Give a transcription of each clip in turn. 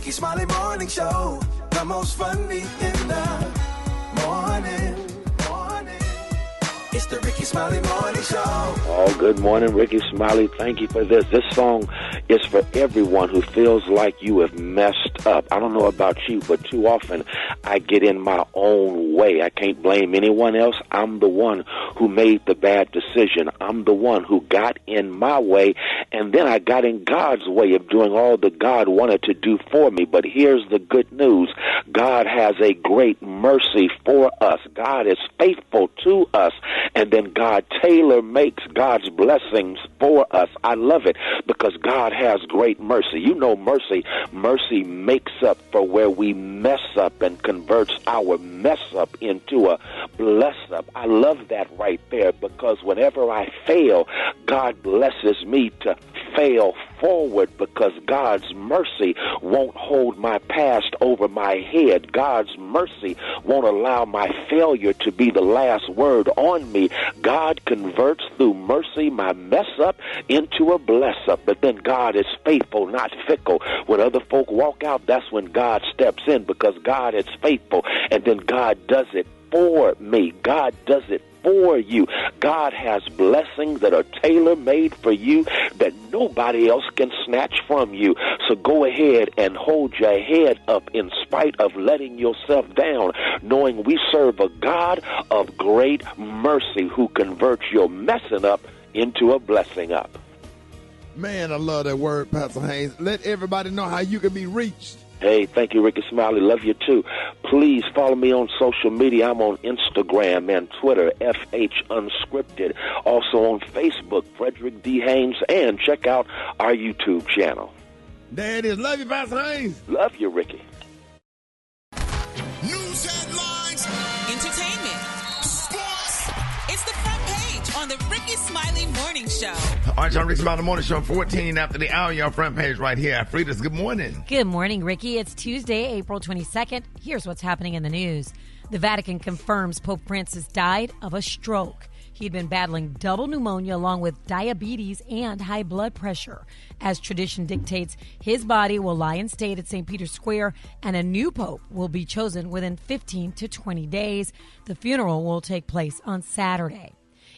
Rickey Smiley Morning Show. The most funny in the morning. It's the Rickey Smiley Morning Show. Oh, good morning, Rickey Smiley. Thank you for this. This song is for everyone who feels like you have messed up. I don't know about you, but too often I get in my own way. I can't blame anyone else. I'm the one who made the bad decision. I'm the one who got in my way, and then I got in God's way of doing all that God wanted to do for me. But here's the good news. God has a great mercy for us. God is faithful to us. And then God tailor-makes God's blessings for us. I love it because God has great mercy. You know mercy. Mercy makes up for where we mess up and converts our mess up into a bless up. I love that right there because whenever I fail, God blesses me to fail forward because God's mercy won't hold my past over my head. God's mercy won't allow my failure to be the last word on me. God converts through mercy my mess up into a bless up. But then God is faithful, not fickle. When other folk walk out, that's when God steps in because God is faithful. And then God does it for me. God does it for you. God has blessings that are tailor-made for you that nobody else can snatch from you. So go ahead and hold your head up in spite of letting yourself down, knowing we serve a God of great mercy who converts your messing up into a blessing up. Man, I love that word, Pastor Haynes. Let everybody know how you can be reached. Hey, thank you, Rickey Smiley. Love you, too. Please follow me on social media. I'm on Instagram and Twitter, FH Unscripted. Also on Facebook, Frederick D. Haynes. And check out our YouTube channel. There it is. Love you, Pastor Haynes. Love you, Rickey. News headlines. Entertainment. Sports. It's the front page on the Rickey Smiley Morning Show. All right, y'all, Rickey Smiley Morning Show, 14 after the hour, your front page right here. Frida's, good morning. Good morning, Ricky. It's Tuesday, April 22nd. Here's what's happening in the news. The Vatican confirms Pope Francis died of a stroke. He'd been battling double pneumonia along with diabetes and high blood pressure. As tradition dictates, his body will lie in state at St. Peter's Square, and a new pope will be chosen within 15 to 20 days. The funeral will take place on Saturday.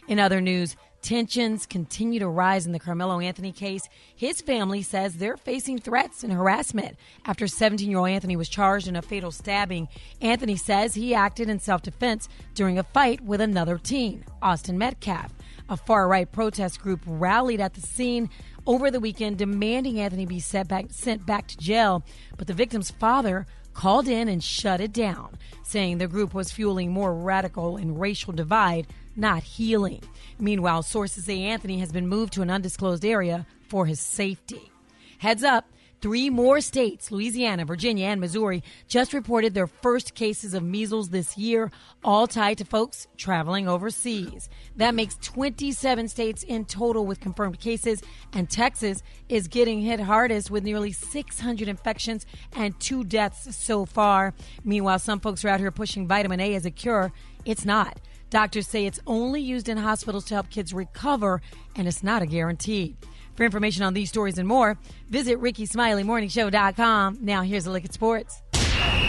In other news, tensions continue to rise in the Carmelo Anthony case. His family says they're facing threats and harassment after 17-year-old Anthony was charged in a fatal stabbing. Anthony says he acted in self-defense during a fight with another teen, Austin Metcalf. A far-right protest group rallied at the scene over the weekend demanding Anthony be sent back to jail, but the victim's father called in and shut it down, saying the group was fueling more radical and racial divide, not healing. Meanwhile, sources say Anthony has been moved to an undisclosed area for his safety. Heads up, 3 more states, Louisiana, Virginia, and Missouri, just reported their first cases of measles this year, all tied to folks traveling overseas. That makes 27 states in total with confirmed cases, and Texas is getting hit hardest with nearly 600 infections and 2 deaths so far. Meanwhile, some folks are out here pushing vitamin A as a cure. It's not. Doctors say it's only used in hospitals to help kids recover, and it's not a guarantee. For information on these stories and more, visit RickeySmileyMorningShow.com. Now here's a look at sports.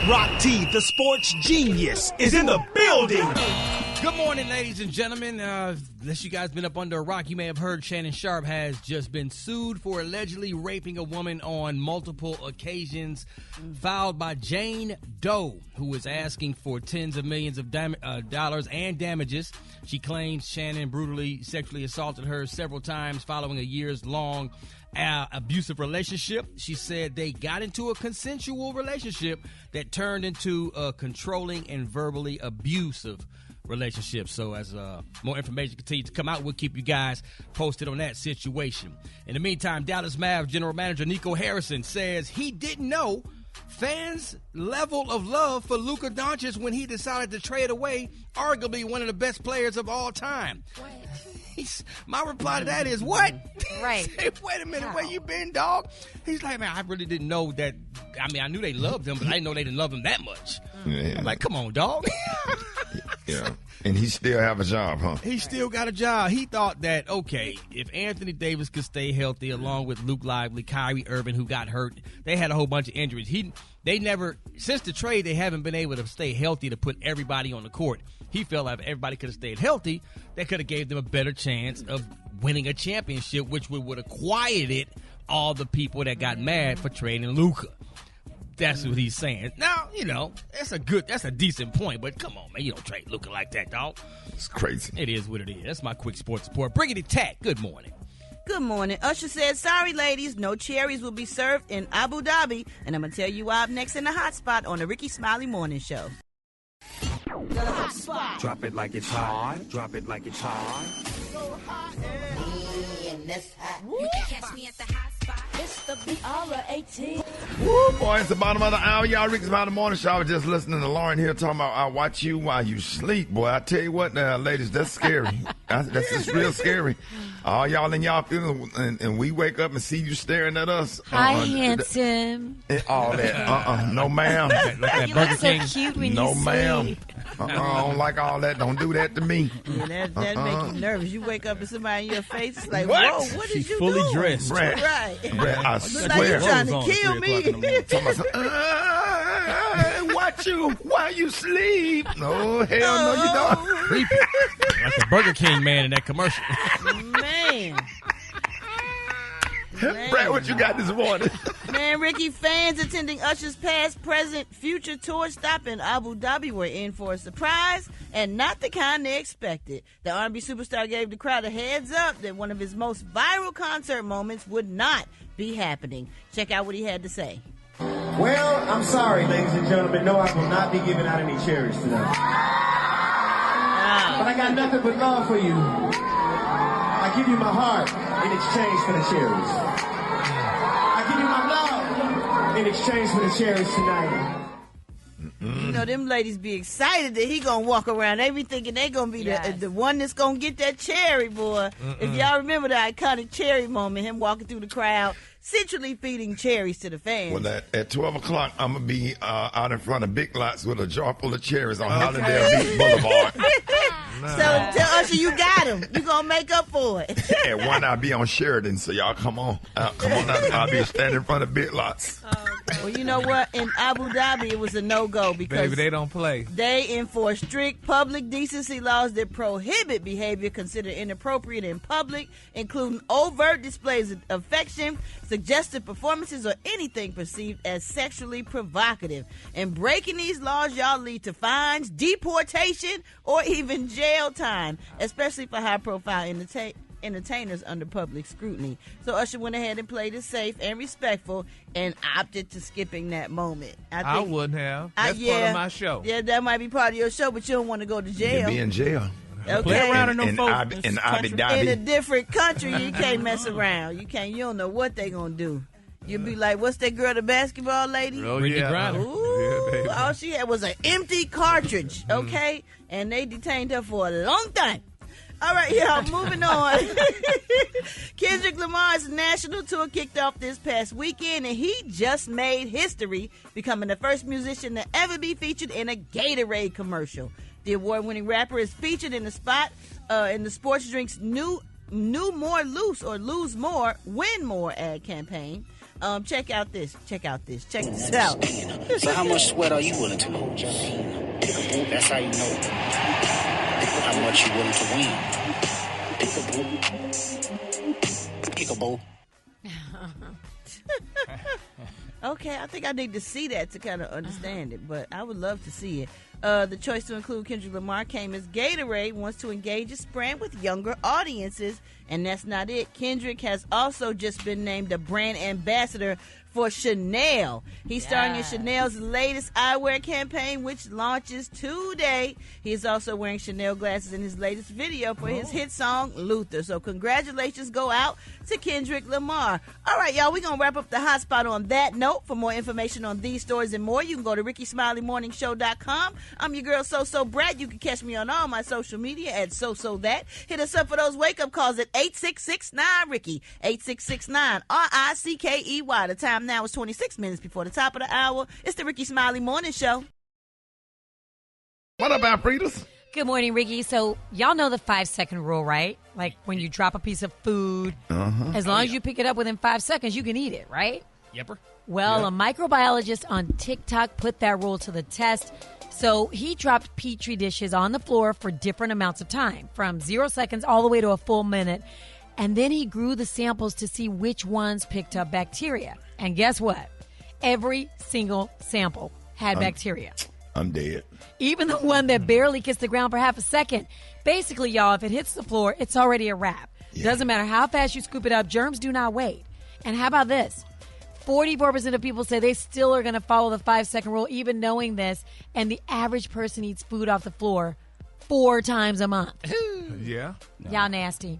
Rock T, the sports genius, is in the building. Good morning, ladies and gentlemen. Unless you guys been up under a rock, you may have heard Shannon Sharpe has just been sued for allegedly raping a woman on multiple occasions, filed by Jane Doe, who is asking for tens of millions of dollars and damages. She claims Shannon brutally sexually assaulted her several times following a years-long abusive relationship. She said they got into a consensual relationship that turned into a controlling and verbally abusive relationship. So as more information continues to come out, we'll keep you guys posted on that situation. In the meantime, Dallas Mavs general manager Nico Harrison says he didn't know fans' level of love for Luka Doncic when he decided to trade away arguably one of the best players of all time. What? My reply to that is, what? Right. Wait a minute, where you been, dog? He's like, man, I really didn't know that. I mean, I knew they loved him, but I didn't know they didn't love him that much. Yeah. I'm like, come on, dog. Yeah. And he still have a job, huh? He still got a job. He thought that, okay, if Anthony Davis could stay healthy along with Luke Lively, Kyrie Irving, who got hurt, they had a whole bunch of injuries. They never, since the trade, they haven't been able to stay healthy to put everybody on the court. He felt like if everybody could have stayed healthy, that could have gave them a better chance of winning a championship, which would have quieted all the people that got mad for trading Luka. That's what he's saying. Now, that's a decent point, but come on, man, you don't trade Luka like that, dog. It's crazy. It is what it is. That's my quick sports report. Briggity Tack, good morning. Good morning. Usher said, sorry, ladies, no cherries will be served in Abu Dhabi. And I'm going to tell you why up next in the hot spot on the Rickey Smiley Morning Show. The hot spot. Drop it like it's hot. Drop it like it's hot. So hot. You can catch me at the hot spot. It's the BR18. Woo, boy, it's the bottom of the hour. Y'all, Rickey Smiley Morning Show. I was just listening to Lauren here talking about I watch you while you sleep. Boy, I tell you what now, ladies, that's scary. That's just real scary. All y'all in y'all feelings, and we wake up and see you staring at us. Hi, handsome. And all that. No, ma'am. You look so cute when no, you sleep. ma'am. I don't like all that. Don't do that to me. Yeah, that make you nervous. You wake up and somebody in your face, it's like, What? whoa, what She's did you fully do? dressed. Brat. Right. Brat, I Look like swear. you trying to kill me. Watch you while you sleep. No, hell no, you don't. Creepy. Like the Burger King man in that commercial. Man. Brad, what you got this morning? Man, Ricky, fans attending Usher's past, present, future tour stop in Abu Dhabi were in for a surprise and not the kind they expected. The R&B superstar gave the crowd a heads up that one of his most viral concert moments would not be happening. Check out what he had to say. Well, I'm sorry, ladies and gentlemen. No, I will not be giving out any cherries tonight. But I got nothing but love for you. I give you my heart in exchange for the cherries. I give you my love in exchange for the cherries tonight. You know, them ladies be excited that he gonna walk around. They be thinking they gonna be the one that's gonna get that cherry, boy. If y'all remember the iconic cherry moment, him walking through the crowd, centrally feeding cherries to the fans. Well, at 12 o'clock, I'm going to be out in front of Big Lots with a jar full of cherries on Hollandale Beach Boulevard. So tell Usher you got him. You gonna make up for it. At 1, I'll be on Sheridan, so y'all come on. Come on out. I'll be standing in front of Big Lots. Well, you know what? In Abu Dhabi, it was a no-go because Baby, they don't play. They enforce strict public decency laws that prohibit behavior considered inappropriate in public, including overt displays of affection, suggestive performances, or anything perceived as sexually provocative. And breaking these laws, y'all, lead to fines, deportation, or even jail time, especially for high-profile entertainers under public scrutiny. So Usher went ahead and played it safe and respectful and opted to skipping that moment. I wouldn't have. That's part of my show. Yeah, that might be part of your show, but you don't want to go to jail. You'll be in jail. Okay. Play around in them folks. In Abu Dhabi. In a different country, you can't mess around. You don't know what they gonna do. You'll be like, what's that girl, the basketball lady? Oh, Brittany yeah. Griner. Ooh, Yeah, baby. all she had was an empty cartridge, okay? And they detained her for a long time. All right, y'all, moving on. Kendrick Lamar's national tour kicked off this past weekend, and he just made history, becoming the first musician to ever be featured in a Gatorade commercial. The award-winning rapper is featured in the spot in the sports drink's new More Loose or Lose More, Win More ad campaign. Check out this. Check this out. So how much sweat are you willing to lose? That's how you know how much you willing to win. Pickable. Okay, I think I need to see that to kind of understand it, but I would love to see it. The choice to include Kendrick Lamar came as Gatorade wants to engage its brand with younger audiences, and that's not it. Kendrick has also just been named a brand ambassador for Chanel. He's starring in Chanel's latest eyewear campaign, which launches today. He is also wearing Chanel glasses in his latest video for his hit song, Luther. So congratulations go out to Kendrick Lamar. All right, y'all, we're going to wrap up the hot spot on that note. For more information on these stories and more, you can go to RickeySmileyMorningShow.com. I'm your girl, So Brat. You can catch me on all my social media at That. Hit us up for those wake-up calls at 866-9-RICKEY, 866-9-RICKEY. The time now is 26 minutes before the top of the hour. It's the Rickey Smiley Morning Show. What up, Alfredas? Good morning, Ricky. So, y'all know the 5-second rule, right? Like when you drop a piece of food, as long as you pick it up within 5 seconds, you can eat it, right? Yepper. Well, a microbiologist on TikTok put that rule to the test. So he dropped Petri dishes on the floor for different amounts of time, from 0 seconds all the way to a full minute. And then he grew the samples to see which ones picked up bacteria. And guess what? Every single sample had bacteria. I'm dead. Even the one that barely kissed the ground for half a second. Basically, y'all, if it hits the floor, it's already a wrap. Yeah. Doesn't matter how fast you scoop it up, germs do not wait. And how about this? 44% of people say they still are going to follow the 5-second rule, even knowing this. And the average person eats food off the floor 4 times a month. Yeah. No. Y'all nasty.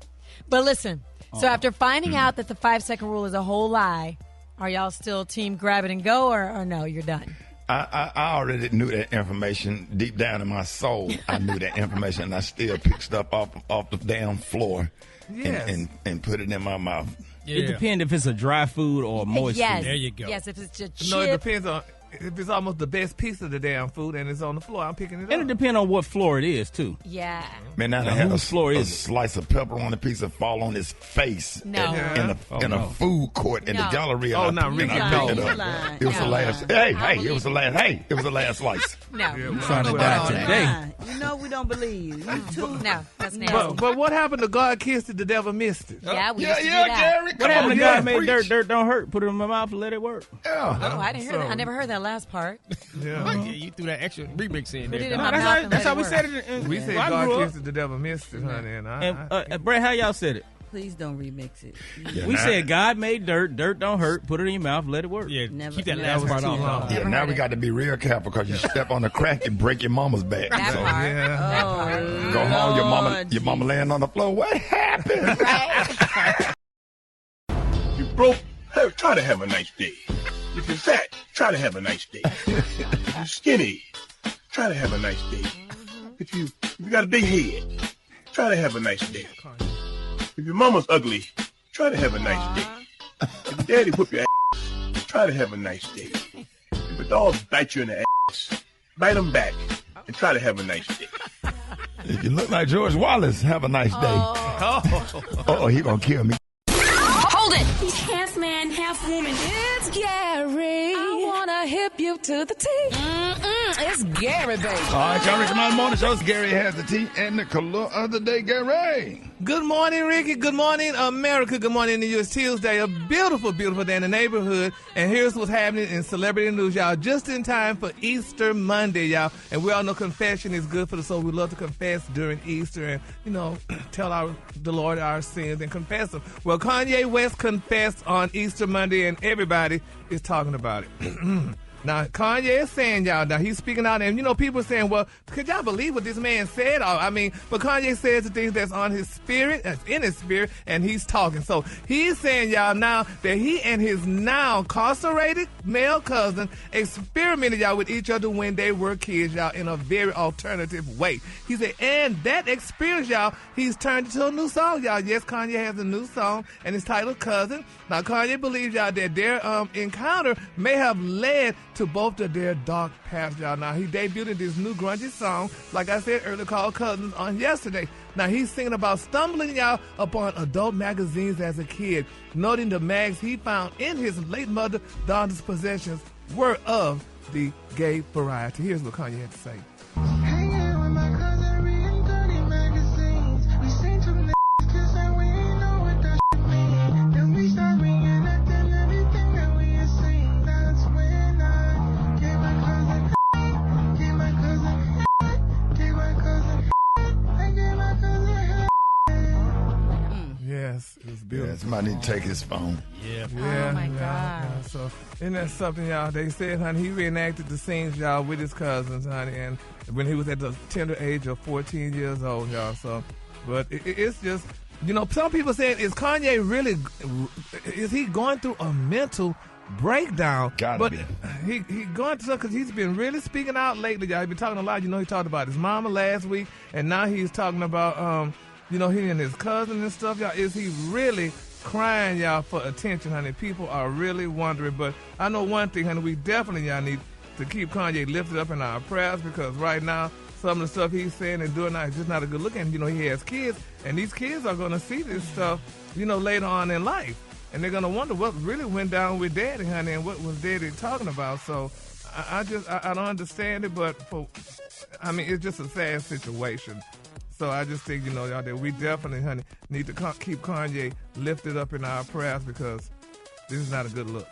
But listen, so after finding out that the 5-second rule is a whole lie, are y'all still team grab it and go, or no, you're done? I already knew that information deep down in my soul. I knew that information, and I still picked stuff off the damn floor and put it in my mouth. Yeah. It depends if it's a dry food or moist food. There you go. Yes, if it's just chip. No, it depends on if it's almost the best piece of the damn food and it's on the floor. I'm picking it up. And it depends on what floor it is, too. Yeah. Man, now I had a slice of pepper on a piece of fall on his face in a food court in the gallery. Oh, not really. It was the last. It was the last slice. No. I'm trying to die today. You know we don't believe you. You too. No, that's nasty. But what happened to God kissed it, the devil missed it? Yeah, we used to do that. Gary, what happened to God made dirt don't hurt? Put it in my mouth and let it work. Yeah. Oh, I didn't hear that. I never heard that last part. Yeah. You threw that extra remix in Put it there. in my mouth and That's how let we it said work. it. We said God kissed it, the devil missed it, honey. And Brat, how y'all said it? Please don't remix it. We said God made dirt don't hurt. Put it in your mouth, let it work. Yeah, Never- keep that never last part too off. long. Yeah, now we got to be real careful because you step on the crack and break your mama's back. That So, part. Yeah. go home, your mama laying on the floor. What happened? You broke? Hey, try to have a nice day. If you're fat, try to have a nice day. If you're skinny, try to have a nice day. If you got a big head, try to have a nice day. If your mama's ugly, try to have a nice day. If your daddy whip your ass, try to have a nice day. If a dog bite you in the ass, bite him back and try to have a nice day. If you look like George Wallace, have a nice day. Oh, he gonna kill me. Hold it! He's half man, half woman. It's Gary. I wanna hip you to the T. It's Gary, baby. All right, y'all, Rickey Smiley Morning Show. Gary has the tea and the color of the day, Gary. Good morning, Ricky. Good morning, America. Good morning to you. It's Tuesday, a beautiful, beautiful day in the neighborhood. And here's what's happening in celebrity news, y'all. Just in time for Easter Monday, y'all. And we all know confession is good for the soul. We love to confess during Easter and, tell the Lord our sins and confess them. Well, Kanye West confessed on Easter Monday, and everybody is talking about it. Now, Kanye is saying, y'all, now he's speaking out, and, people are saying, well, could y'all believe what this man said? But Kanye says the things that's on his spirit, that's in his spirit, and he's talking. So he's saying, y'all, now that he and his now incarcerated male cousin experimented, y'all, with each other when they were kids, y'all, in a very alternative way. He said, and that experience, y'all, he's turned into a new song, y'all. Yes, Kanye has a new song, and it's titled Cousin. Now, Kanye believes, y'all, that their encounter may have led to both of their dark paths, y'all. Now, he debuted this new grungy song, like I said earlier, called Cousins on yesterday. Now, he's singing about stumbling, y'all, upon adult magazines as a kid, noting the mags he found in his late mother daughter's possessions were of the gay variety. Here's what Kanye had to say. Hanging with my cousin, reading dirty magazines. We seen two niggas kiss and we ain't know what that shit mean. Then we start reenacting everything that we had seen. That's when I gave my cousin, gave my cousin, gave my cousin, I gave my cousin. Yes, it was beautiful. Yeah, somebody need to take his phone. Yeah. Oh, my God. Yeah. So, isn't that something, y'all? They said, honey, he reenacted the scenes, y'all, with his cousins, honey, and when he was at the tender age of 14 years old, y'all. So, but it's just, some people saying, is Kanye really, is he going through a mental breakdown? Gotta be. He going through, because he's been really speaking out lately, y'all. He's been talking a lot. He talked about his mama last week, and now he's talking about, he and his cousin and stuff, y'all. Is he really crying, y'all, for attention, honey? People are really wondering. But I know one thing, honey, we definitely, y'all, need to keep Kanye lifted up in our prayers, because right now, some of the stuff he's saying and doing is just not a good look. And, he has kids, and these kids are going to see this stuff, later on in life. And they're going to wonder what really went down with Daddy, honey, and what was Daddy talking about. So I don't understand it, but it's just a sad situation. So I just think, y'all, that we definitely, honey, need to keep Kanye lifted up in our prayers because this is not a good look.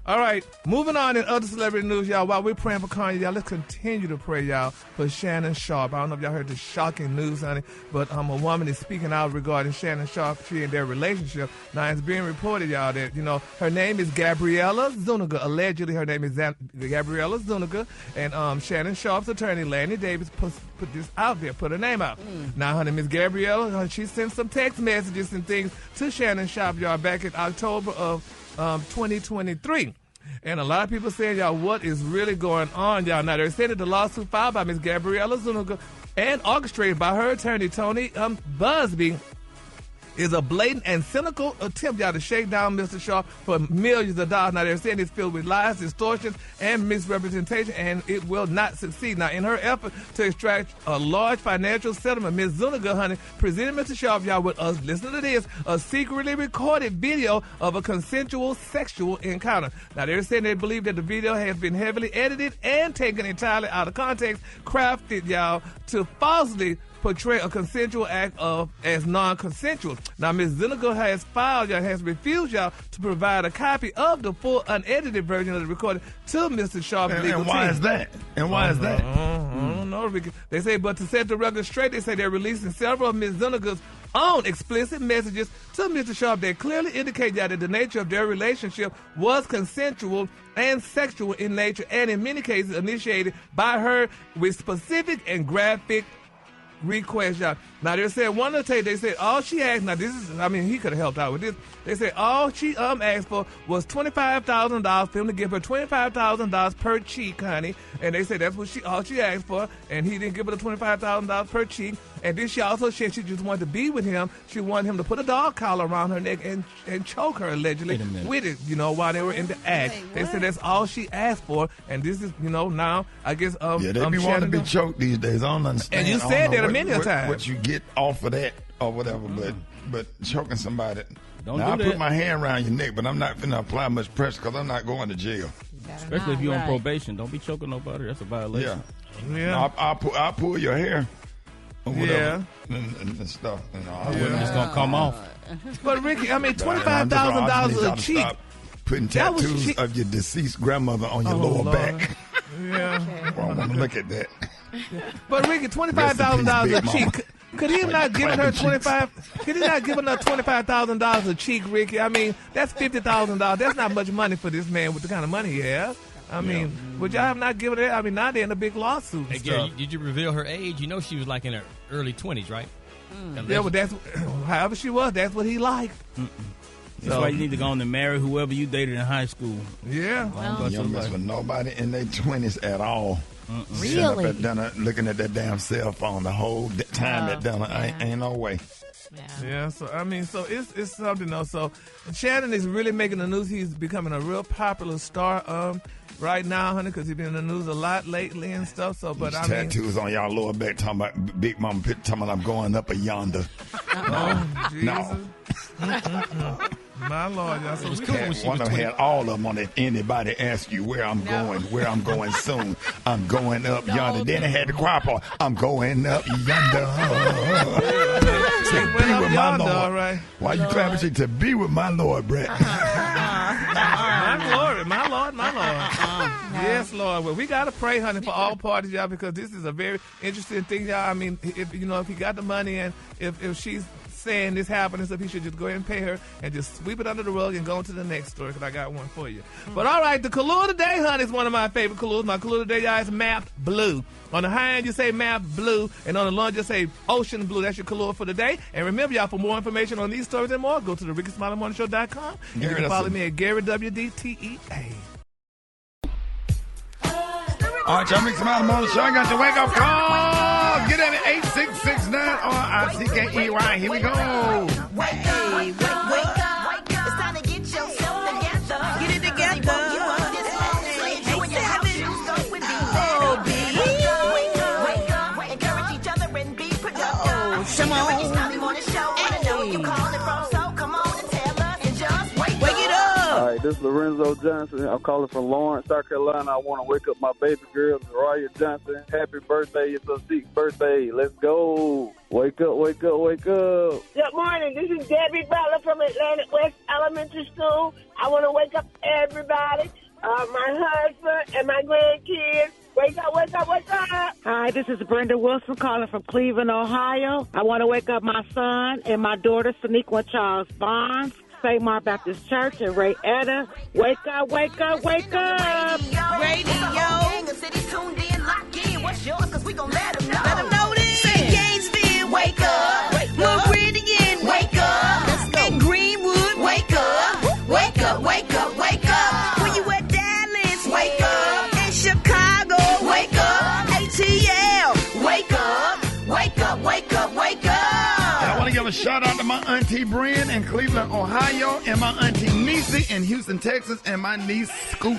All right, moving on in other celebrity news, y'all. While we're praying for Kanye, y'all, let's continue to pray, y'all, for Shannon Sharp. I don't know if y'all heard the shocking news, honey, but a woman is speaking out regarding Shannon Sharp, she and their relationship. Now, it's being reported, y'all, that, her name is Gabriella Zuniga. Allegedly, her name is Gabriella Zuniga, and Shannon Sharp's attorney, Lanny Davis, put this out there, put her name out. Now, honey, Miss Gabriella, she sent some text messages and things to Shannon Sharp, y'all, back in October of 2023. And a lot of people saying, y'all, what is really going on, y'all? Now, they're saying that the lawsuit filed by Ms. Gabriella Zuniga and orchestrated by her attorney, Tony Busby, is a blatant and cynical attempt, y'all, to shake down Mr. Sharp for millions of dollars. Now, they're saying it's filled with lies, distortions, and misrepresentation, and it will not succeed. Now, in her effort to extract a large financial settlement, Ms. Zuniga, honey, presented Mr. Sharp, y'all, with us, listen to this, a secretly recorded video of a consensual sexual encounter. Now, they're saying they believe that the video has been heavily edited and taken entirely out of context, crafted, y'all, to falsely portray a consensual act as non-consensual. Now, Ms. Zuniga has refused, y'all, to provide a copy of the full unedited version of the recording to Mr. Sharp's legal team. Why is that? And why is that? I don't know. They say, but to set the record straight, they say they're releasing several of Ms. Zuniga's own explicit messages to Mr. Sharp that clearly indicate that the nature of their relationship was consensual and sexual in nature, and in many cases initiated by her with specific and graphic request, y'all. Now, they said one of the tapes, they said all she asked, now this is, he could have helped out with this. They said all she asked for was $25,000 for him to give her $25,000 per cheek, honey. And they said that's what all she asked for, and he didn't give her the $25,000 per cheek. And then she also said she just wanted to be with him. She wanted him to put a dog collar around her neck and choke her, allegedly, with it, while they were in the act. They said that's all she asked for, and this is, now, I guess, they be wanting to be choked these days. I don't understand. And you said that many times. What you get off of that or whatever, but choking somebody. Don't now, do I that. put my hand around your neck, but I'm not finna apply much pressure because I'm not going to jail. Especially if you're on probation. Don't be choking nobody. That's a violation. Yeah. No, I'll pull your hair. Or whatever, and stuff. It's going to come off. But, Ricky, $25,000 a cheek. Putting tattoos of your deceased grandmother on your lower back. Yeah. I don't want to look at that. But Ricky, $25,000 a cheek. Could he have not given her $25,000 a cheek, Ricky? That's $50,000. That's not much money for this man with the kind of money he has. Would y'all have not given her that? Now they're in a big lawsuit. Hey, Gary, did you reveal her age? She was like in her early 20s, right? Yeah, but however she was, that's what he liked. That's why you need to go on and marry whoever you dated in high school. Yeah. You don't mess with nobody in their 20s at all. Really? Sitting up at dinner, looking at that damn cell phone the whole time at dinner. Ain't no way. Yeah, so it's something though. So Shannon is really making the news. He's becoming a real popular star right now, honey, because he's been in the news a lot lately and stuff. So, but tattoos on y'all lower back talking about Big Mama talking about I'm going up a yonder. Oh, Jesus. No. My Lord, y'all. So One of them had all of them on it. If anybody asks you where I'm going soon, I'm going up yonder. Then it had the choir part. I'm going up yonder. To be with my Lord. All right. Why you clapping? To be with my Lord, Brat. My Lord. Yes, Lord. Well, we got to pray, honey, for all parties, y'all, because this is a very interesting thing, y'all. If he got the money and if she's saying this happened and stuff, he should just go ahead and pay her and just sweep it under the rug and go on to the next story, because I got one for you. But all right, the color of the day, honey, is one of my favorite colors. My color of the day, y'all, is map blue. On the high end, you say map blue, and on the low end, you say ocean blue. That's your color for the day. And remember, y'all, for more information on these stories and more, go to the RickySmileyMorningShow.com. And you can follow me at Gary WDTEA. All right, y'all, Rickey Smiley Morning Show. I got your wake-up call. Get at it, 8669-RICKEY. Here we go. Wake up. It's time to get yourself together. Get it together. You up this morning. Doing your house shoes up with me. Wake up. Hi, this is Lorenzo Johnson. I'm calling from Lawrence, South Carolina. I want to wake up my baby girl, Mariah Johnson. Happy birthday. It's her 6th birthday. Let's go. Wake up, wake up, wake up. Good morning. This is Debbie Butler from Atlantic West Elementary School. I want to wake up everybody, my husband and my grandkids. Wake up, wake up, wake up. Hi, this is Brenda Wilson calling from Cleveland, Ohio. I want to wake up my son and my daughter, Saniqua Charles Bonds, St. Mark Baptist Church, and Ray Etta. Wake up, wake up, wake up. Radio. What's yours? Because we gon' let them know. Let them know this. St. Gainesville, wake up. Meridian, wake up. Let's go. And Greenwood, wake up. Wake up, wake up, wake up. When you at Dallas, wake up. In Chicago, wake up. ATL, wake up. Wake up, wake up, wake up. I want to give a shout out to my auntie Brian in Cleveland, Ohio, and my auntie Niecy in Houston, Texas, and my niece Scoop.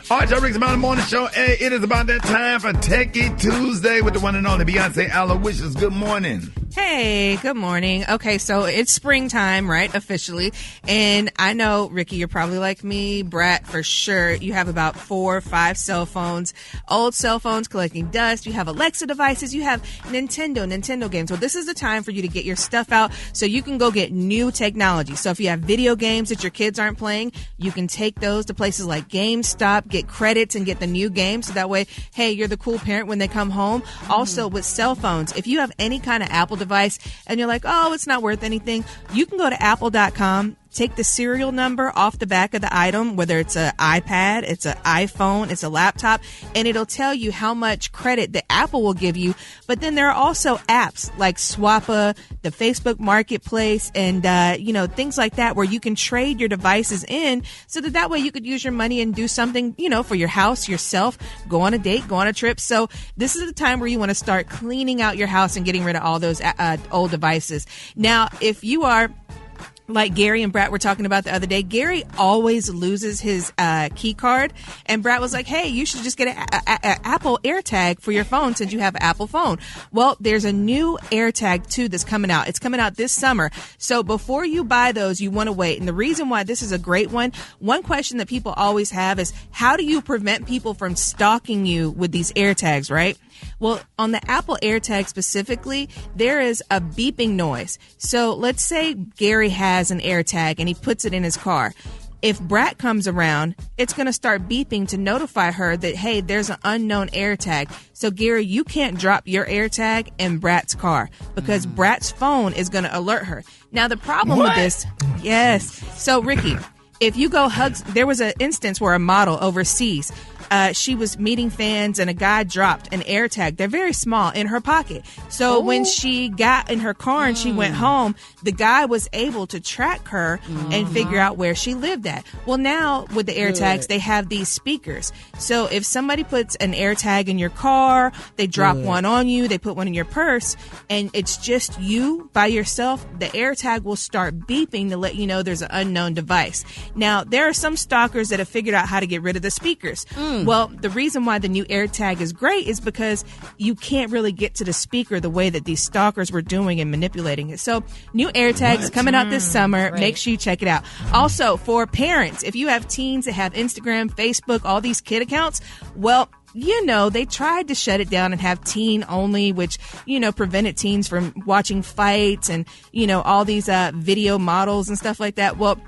All right, y'all, Rick's Mountain Morning Show. Hey, it is about that time for Techie Tuesday with the one and only Beyonce Alowishus. Good morning. Hey, good morning. Okay, so it's springtime, right? Officially. And I know, Ricky, you're probably like me, Brat, for sure. You have about 4 or 5 cell phones, old cell phones collecting dust. You have Alexa devices. You have Nintendo games. Well, this is the time for you to get your stuff out so you can go get new technology. So if you have video games that your kids aren't playing, you can take those to places like GameStop, get credits and get the new game. So that way, hey, you're the cool parent when they come home. Also with cell phones, if you have any kind of Apple device and you're like, oh, it's not worth anything, you can go to apple.com, take the serial number off the back of the item, whether it's an iPad, it's an iPhone, it's a laptop, and it'll tell you how much credit that Apple will give you. But then there are also apps like Swappa, the Facebook Marketplace, and things like that where you can trade your devices in so that way you could use your money and do something, for your house, yourself, go on a date, go on a trip. So this is the time where you want to start cleaning out your house and getting rid of all those old devices. Now, if you are like Gary and Brat were talking about the other day, Gary always loses his key card, and Brat was like, hey, you should just get an Apple AirTag for your phone since you have an Apple phone. Well, there's a new AirTag 2 that's coming out. It's coming out this summer. So before you buy those, you want to wait. And the reason why this is a great one question that people always have is, how do you prevent people from stalking you with these AirTags, right? Well, on the Apple AirTag specifically, there is a beeping noise. So let's say Gary has an AirTag and he puts it in his car. If Brat comes around, it's going to start beeping to notify her that, hey, there's an unknown AirTag. So, Gary, you can't drop your AirTag in Brat's car because Brat's phone is going to alert her. Now, the problem with this, yes. So, Ricky, if you go hugs, there was an instance where a model overseas, she was meeting fans and a guy dropped an AirTag. They're very small in her pocket. So when she got in her car and she went home, the guy was able to track her and figure out where she lived at. Well, now with the AirTags, they have these speakers. So if somebody puts an AirTag in your car, they drop one on you, they put one in your purse, and it's just you by yourself, the AirTag will start beeping to let you know there's an unknown device. Now, there are some stalkers that have figured out how to get rid of the speakers. Well, the reason why the new AirTag is great is because you can't really get to the speaker the way that these stalkers were doing and manipulating it. So, new AirTags coming out this summer. Right. Make sure you check it out. Also, for parents, if you have teens that have Instagram, Facebook, all these kid accounts, well, they tried to shut it down and have teen only, which, prevented teens from watching fights and, all these video models and stuff like that. Well,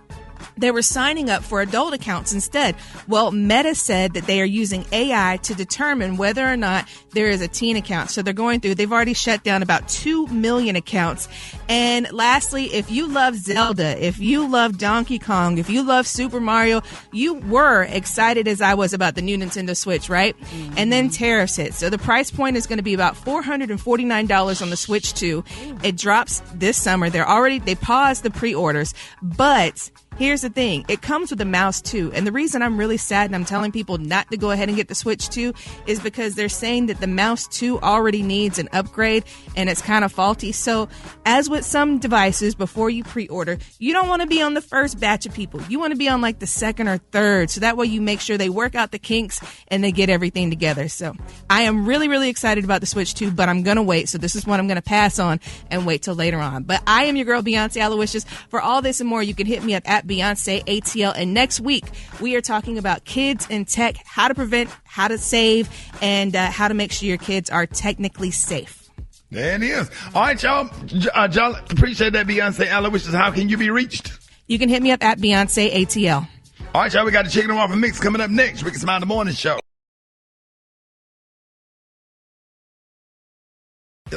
they were signing up for adult accounts instead. Well, Meta said that they are using AI to determine whether or not there is a teen account. So they've already shut down about 2 million accounts. And lastly, if you love Zelda, if you love Donkey Kong, if you love Super Mario, you were excited as I was about the new Nintendo Switch, right? Mm-hmm. And then tariffs hit. So the price point is going to be about $449 on the Switch 2. It drops this summer. They paused the pre-orders, but Here's the thing. It comes with a mouse, too. And the reason I'm really sad and I'm telling people not to go ahead and get the Switch 2 is because they're saying that the mouse 2 already needs an upgrade and it's kind of faulty. So as with some devices, before you pre-order, you don't want to be on the first batch of people. You want to be on like the second or third. So that way you make sure they work out the kinks and they get everything together. So I am really, really excited about the Switch 2, but I'm going to wait. So this is what I'm going to pass on and wait till later on. But I am your girl, Beyonce Alowishus. For all this and more, you can hit me up at Beyonce ATL. And next week, we are talking about kids and tech, how to prevent, how to save, and how to make sure your kids are technically safe. There it is. All right, y'all. Y'all appreciate that, Beyonce Alowishus. How can you be reached? You can hit me up at Beyonce ATL. All right, y'all. We got the Chicken and Waffle Mix coming up next. Rickey Smiley, the morning show.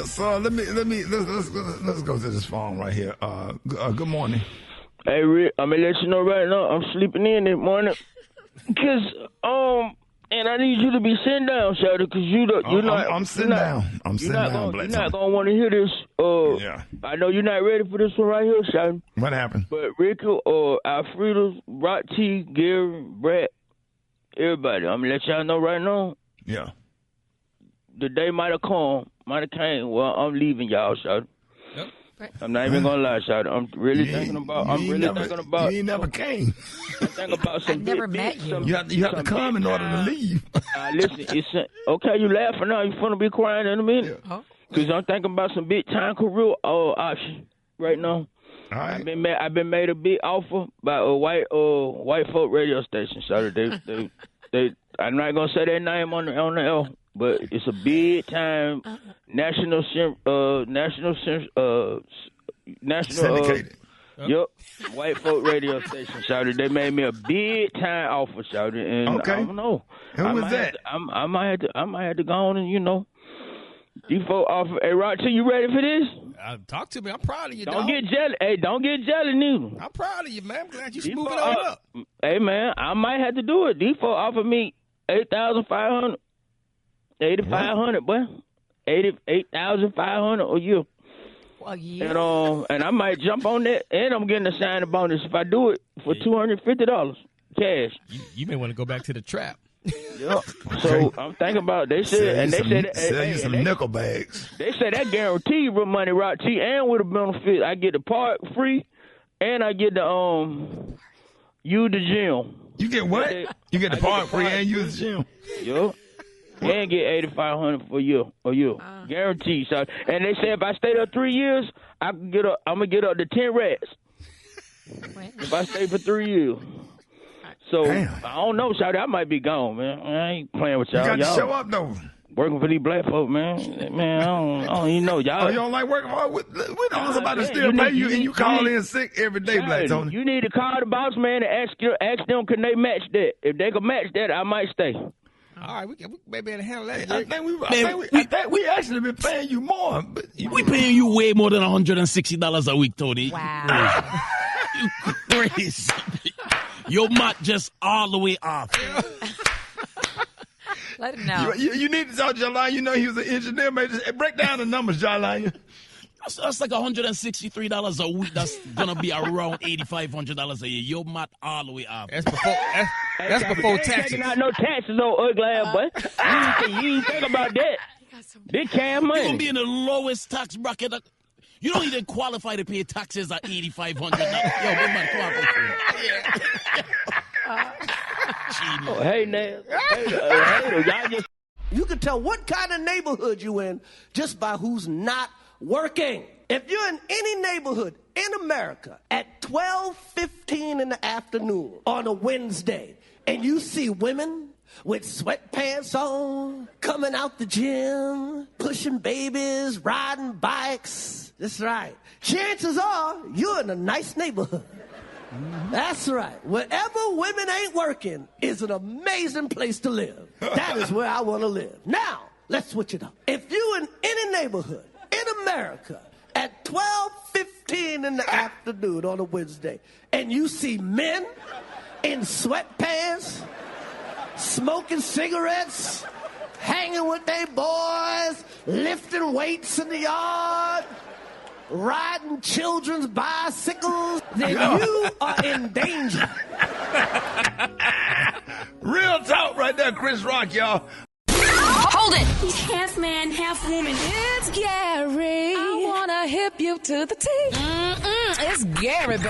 So let's go to this phone right here. Good morning. Hey Rick, I'm gonna let you know right now. I'm sleeping in this morning, cause and I need you to be sitting down, Shawty, because you're not. I'm sitting down. I'm sitting down. You're not gonna want to hear this. Yeah. I know you're not ready for this one right here, Shawty. What happened? But Ricky, Alfredo, Brat, Gary, Brat, everybody. I'm gonna let y'all know right now. Yeah. The day might have came. Well, I'm leaving y'all, Shawty. I'm not even gonna lie, Shawty. I'm really thinking about. You ain't never came. I'm thinking about some. I've never met you. You have to come in order to leave. Listen, it's okay. You laughing now? You finna be crying in a minute. Cause I'm thinking about some big time career option right now. All right. I've been made a big offer by a white folk radio station. Shawty, they. I'm not gonna say their name on the L. But it's a big time national syndicated. White folk radio station, Shawty. They made me a big time offer, Shawty, and okay. I don't know. Who was that? I might have to go on and these folk offer. Hey, Roger, you ready for this? Talk to me. I'm proud of you. Don't get jealous. Hey, don't get jealous, neither. I'm proud of you, man. I'm glad you smooth it on up. Hey, man, I might have to do it. These folk offered me $8,500. 8,500, boy. 8,500 a year. Well, yeah. And I might jump on that, and I'm getting a signing bonus if I do it for $250 cash. You may want to go back to the trap. Yeah. So I'm thinking about. They said sell you some nickel bags. They said that guarantee real money, right? And with a benefit, I get the part free, and I get the use the gym. You get what? You get the part free and use the gym. Yeah. And get $8,500 for you, guaranteed. So, and they said if I stay there 3 years, I'm gonna get up to 10 rats. If I stay for 3 years. So damn. I don't know, Shawty. I might be gone, man. I ain't playing with y'all. You got to show up though. Working for these black folk, man. Man, I don't even know y'all. Oh, you don't like working for? We know somebody still pay you, and you call in sick every day, Black Tony. You need to call the boss man and ask them can they match that. If they can match that, I might stay. All right, we may be able to handle that. I think we actually been paying you more. But we paying you way more than $160 a week, Tony. Wow. You crazy. Your mat just all the way off. Let him know. You need to talk to Jalanya. You know he was an engineer. Break down the numbers, Jalanya. That's like $163 a week. That's gonna be around $8,500 a year. Your mat all the way off. That's before taxes. Taking out no taxes, old ugly ass boy. You ain't think about that. Big cash money. You're gonna be in the lowest tax bracket. You don't even qualify to pay taxes at $8,500. Yo, big man, come on. Hey, Naz. Y'all just. You can tell what kind of neighborhood you in just by who's not working. If you're in any neighborhood in America at 12:15 in the afternoon on a Wednesday and you see women with sweatpants on, coming out the gym, pushing babies, riding bikes, that's right. Chances are you're in a nice neighborhood. That's right. Wherever women ain't working is an amazing place to live. That is where I want to live. Now, let's switch it up. If you're in any neighborhood in America at 12:15 in the afternoon on a Wednesday, and you see men in sweatpants, smoking cigarettes, hanging with their boys, lifting weights in the yard, riding children's bicycles, then you are in danger. Real talk right there, Chris Rock, y'all. Hold it! Half man, half woman. It's Gary. I wanna hip you to the T. It's Gary, baby.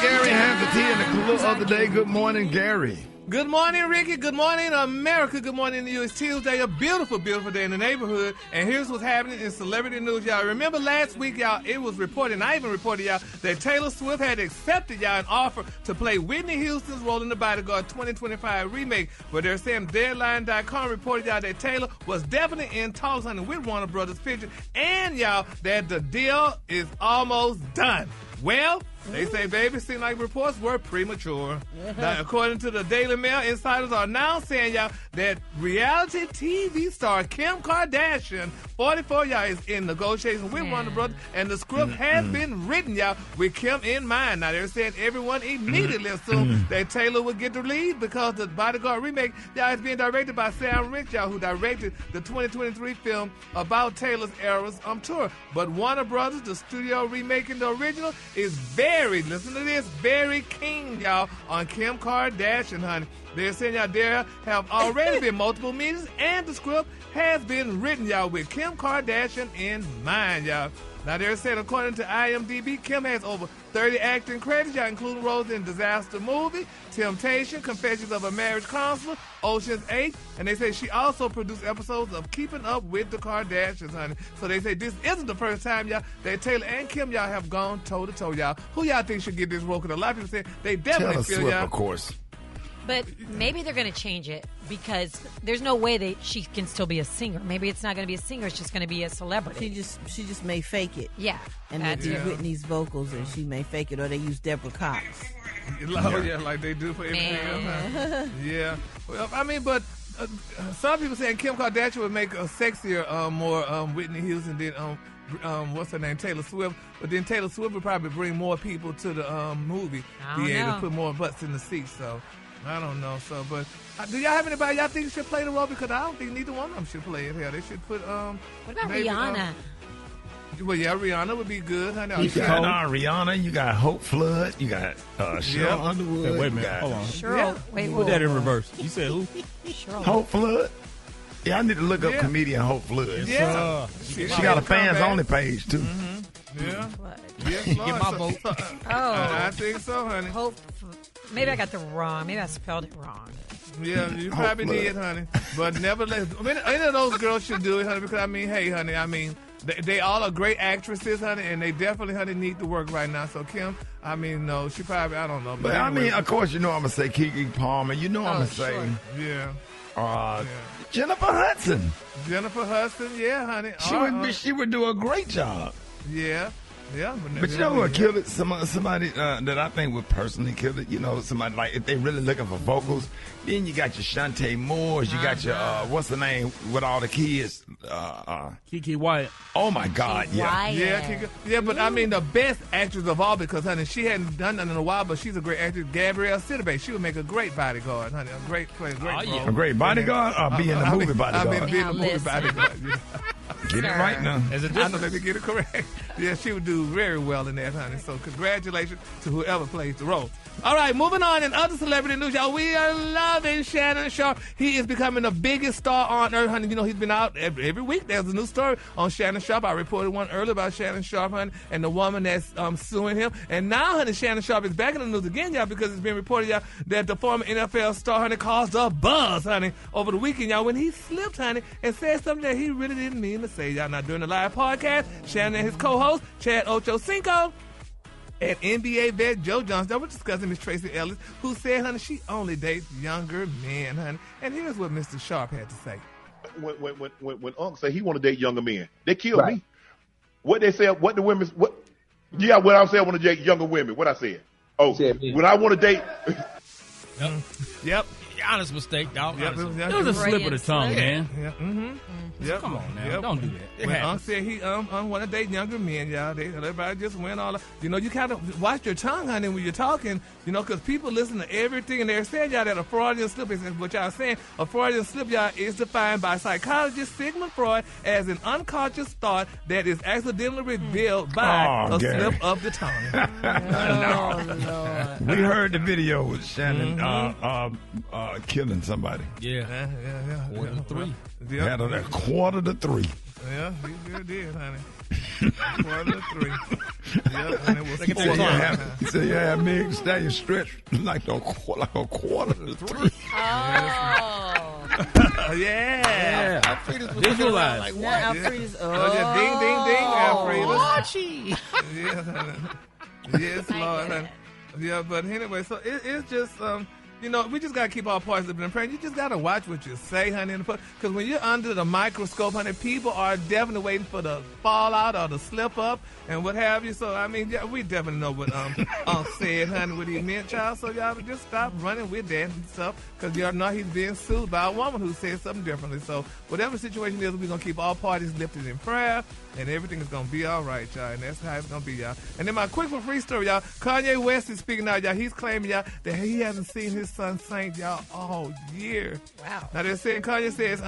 Gary has the tea and the clue of the day. Good morning, Gary. Good morning, Ricky. Good morning, America. Good morning to you. It's Tuesday, a beautiful, beautiful day in the neighborhood. And here's what's happening in celebrity news, y'all. Remember last week, y'all, it was reported, and I even reported, y'all, that Taylor Swift had accepted, y'all, an offer to play Whitney Houston's role in the Bodyguard 2025 remake. But they're saying Deadline.com reported, y'all, that Taylor was definitely in talks, honey, with Warner Brothers Pictures. And, y'all, that the deal is almost done. Well, they say, baby, seemed like reports were premature. Now, according to the Daily Mail, insiders are now saying, y'all, that reality TV star Kim Kardashian, 44, y'all, is in negotiations with Warner Brothers, and the script has been written, y'all, with Kim in mind. Now, they're saying everyone immediately assumed that Taylor would get the lead because the Bodyguard remake, y'all, is being directed by Sam Rich, y'all, who directed the 2023 film about Taylor's Eras tour. But Warner Brothers, the studio remaking the original, is listen to this, very keen, y'all, on Kim Kardashian, honey. They're saying, y'all, there have already been multiple meetings, and the script has been written, y'all, with Kim Kardashian in mind, y'all. Now, they're saying, according to IMDb, Kim has over 30 acting credits, y'all, including roles in Disaster Movie, Temptation, Confessions of a Marriage Counselor, Ocean's 8, and they say she also produced episodes of Keeping Up with the Kardashians, honey. So they say this isn't the first time, y'all, that Taylor and Kim, y'all, have gone toe-to-toe, y'all. Who y'all think should get this role? Because a lot of people say they definitely Taylor feel, Swift, y'all. of course. But maybe they're going to change it because there's no way she can still be a singer. Maybe it's not going to be a singer. It's just going to be a celebrity. She just may fake it. Yeah. And they do Whitney's vocals, and she may fake it, or they use Deborah Cox. Oh, yeah, like they do for everything else. Huh? Yeah. Well, I mean, but some people saying Kim Kardashian would make a sexier, more Whitney Houston than what's her name, Taylor Swift. But then Taylor Swift would probably bring more people to the movie, be able to put more butts in the seats. So I don't know. So, but do y'all have anybody y'all think should play the role? Because I don't think neither one of them should play it. Hell, they should put What about maybe, Rihanna? Well, yeah, Rihanna would be good, honey. You got Rihanna, you got Hope Flood, you got Cheryl Underwood. Hey, wait a minute, hold on. Cheryl, wait, put that in reverse. You said who? Cheryl. Hope Flood. Yeah, I need to look up comedian Hope Flood. Yeah. She got a fans only page too. Yeah. Yes, Get Lord. my vote. I think so, honey. Hope. Maybe I got the wrong. Maybe I spelled it wrong. Yeah, you probably did, honey. But nevertheless, I mean, any of those girls should do it, honey, because, I mean, hey, honey, I mean, they all are great actresses, honey, and they definitely, honey, need to work right now. So, Kim, I mean, no, she probably, I don't know. But anyway. I mean, of course, you know I'm going to say Keke Palmer. You know I'm going to say Jennifer Hudson. Jennifer Hudson, yeah, honey. She would do a great job. Yeah. Yeah, but you know who would kill it? Somebody that I think would personally kill it. You know, somebody like if they really looking for vocals. Then you got your Shantae Moores. You got your what's the name with all the kids? Keke Wyatt. Oh my God, yeah, yeah. But I mean, the best actress of all, because honey, she hadn't done nothing in a while, but she's a great actress. Gabrielle Sidibe. She would make a great bodyguard, honey. A great role. A great bodyguard, or be in the movie bodyguard. I mean, be in the movie bodyguard. Get it right now. I know, let me get it correct. Yeah, she would do very well in that, honey. So congratulations to whoever plays the role. All right, moving on in other celebrity news, y'all. We are loving Shannon Sharpe. He is becoming the biggest star on earth, honey. You know, he's been out every week. There's a new story on Shannon Sharpe. I reported one earlier about Shannon Sharpe, honey, and the woman that's suing him. And now, honey, Shannon Sharpe is back in the news again, y'all, because it's been reported, y'all, that the former NFL star, honey, caused a buzz, honey, over the weekend, y'all, when he slipped, honey, and said something that he really didn't mean to say, y'all. Now, during the live podcast, Shannon and his co-host, Chad Ochocinco, and NBA vet Joe Johnson, they were discussing Miss Tracy Ellis, who said, honey, she only dates younger men, honey. And here's what Mr. Sharpe had to say. When Unc said he want to date younger men, they killed me. What they said, what the women, what? Yeah, what I said, I want to date younger women. What I said? Oh, when I want to date. Yep. honest mistake, dog. Yep, It was a slip of the tongue, man. Yeah. Mm-hmm. Yep. Come on now. Don't do that. It When happens. said he want to date younger men, y'all. Everybody just went all. You know, you kind of watch your tongue, honey, when you're talking. You know, because people listen to everything, and they're saying y'all that a Freudian slip is what y'all saying. A Freudian slip, y'all, is defined by psychologist Sigmund Freud as an unconscious thought that is accidentally revealed by a Gary. slip of the tongue. Oh, Lord. We heard the video with Shannon killing somebody. Yeah. Quarter to 3. Had on that 2:45. Yeah, he sure did, honey. 2:45. Yep, and it was He said, yeah, Meg Stallion stretched like a 2:45. Yeah. Alfreda's was Visualize. like Now what? Alfreda's, Yeah, ding, ding, ding, Alfreda's. Archie. Yes, honey. Yes, Lord, honey. Yeah, but anyway, so it's just, you know, we just got to keep our parts living in prayer. You just got to watch what you say, honey. Because when you're under the microscope, honey, people are definitely waiting for the fallout or the slip up and what have you. So, I mean, yeah, we definitely know what said, honey, what he meant, child. So, y'all just stop running with that and stuff because y'all know he's being sued by a woman who said something differently. So, whatever situation is, we're going to keep all parties lifted in prayer and everything is going to be all right, y'all. And that's how it's going to be, y'all. And then my quick for free story, y'all. Kanye West is speaking out, y'all. He's claiming, y'all, that he hasn't seen his son Saint, y'all, all year. Wow. Now, they're saying, Kanye says,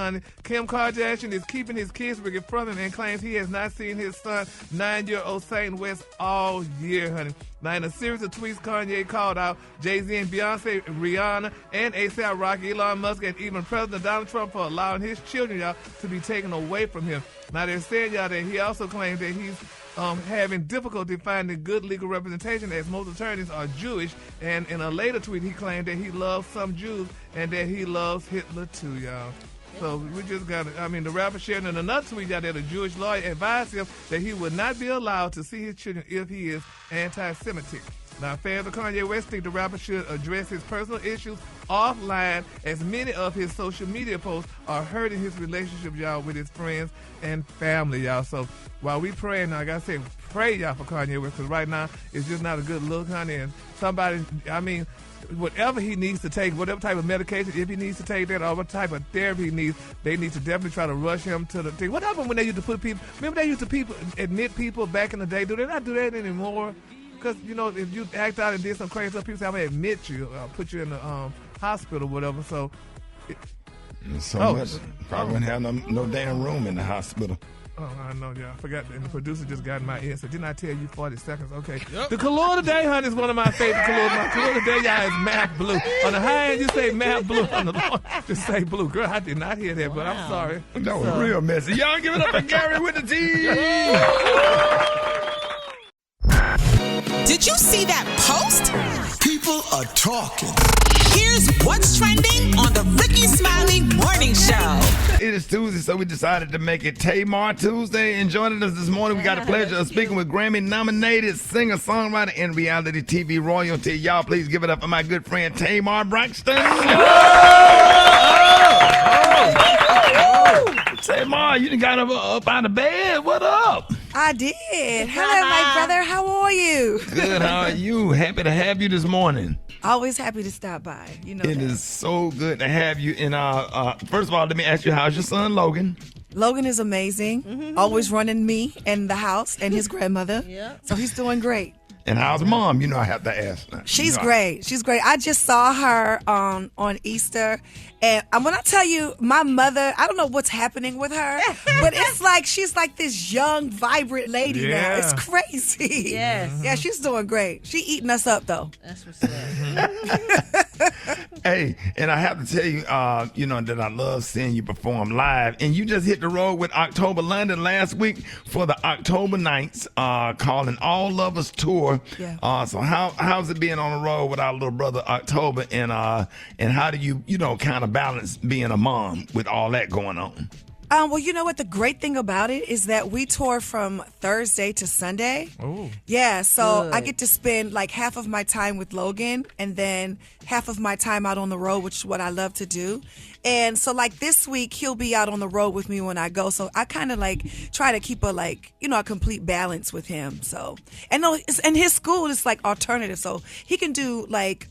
Kim Kardashian is keeping his kids from him and claims he has not seen his son, 9-year-old Saint West, all year, honey. Now, in a series of tweets, Kanye called out Jay-Z and Beyonce, Rihanna, and A$AP Rocky, Elon Musk, and even President Donald Trump for allowing his children, y'all, to be taken away from him. Now, they're saying, y'all, that he also claims that he's having difficulty finding good legal representation as most attorneys are Jewish. And in a later tweet, he claimed that he loves some Jews and that he loves Hitler too, y'all. So we just got to, I mean, the rapper shared in another tweet out that a Jewish lawyer advised him that he would not be allowed to see his children if he is anti-Semitic. Now, fans of Kanye West think the rapper should address his personal issues offline, as many of his social media posts are hurting his relationship, y'all, with his friends and family, y'all. So while we praying, now, like I said, pray, y'all, for Kanye West, because right now it's just not a good look, honey. And somebody, I mean, whatever he needs to take, whatever type of medication, if he needs to take that, or what type of therapy he needs, they need to definitely try to rush him to the thing. What happened when they used to put people, remember they used to admit people back in the day? Do they not do that anymore? Because, you know, if you act out and did some crazy stuff, people say, I'm going to admit you, put you in the hospital or whatever. So, much. Probably wouldn't have no damn room in the hospital. Oh, I know, y'all. I forgot. And the producer just got in my ear. So, didn't I tell you 40 seconds? Okay. Yep. The color today, honey, is one of my favorite colors. My color today, y'all, is matte blue. On the high end, you say matte blue. On the low, just say blue. Girl, I did not hear that, but I'm sorry. That was real messy. Y'all give it up for Gary with the T. Did you see that post? People are talking. Here's what's trending on the Rickey Smiley Morning Show. It is Tuesday, so we decided to make it Tamar Tuesday. And joining us this morning, we got the pleasure of speaking with Grammy-nominated singer, songwriter, and reality TV royalty. Y'all, please give it up for my good friend Tamar Braxton. Tamar, you done got up out of bed. What up? I did. Hello, my brother. How are you? Good. How are you? Happy to have you this morning. Always happy to stop by. You know It is so good to have you. And first of all, let me ask you, how's your son Logan? Logan is amazing. Always running me and the house and his grandmother. Yeah. So he's doing great. And how's mom? You know I have to ask. She's great. She's great. I just saw her on Easter. And when I tell you, my mother, I don't know what's happening with her, but it's like she's like this young, vibrant lady now. It's crazy. Yes. Yeah, she's doing great. She eating us up, though. That's what's up. Hey, and I have to tell you, you know, that I love seeing you perform live. And you just hit the road with October London last week for the October Nights, called an All Lovers Tour. Yeah. So how's it being on the road with our little brother October, and how do you kind of balance being a mom with all that going on? Well, you know what? The great thing about it is that we tour from Thursday to Sunday. Oh. Yeah, so Good. I get to spend like half of my time with Logan and then half of my time out on the road, which is what I love to do. And so like this week, he'll be out on the road with me when I go. So I kind of like try to keep a complete balance with him. So, and no, and his school is like alternative. So he can do like,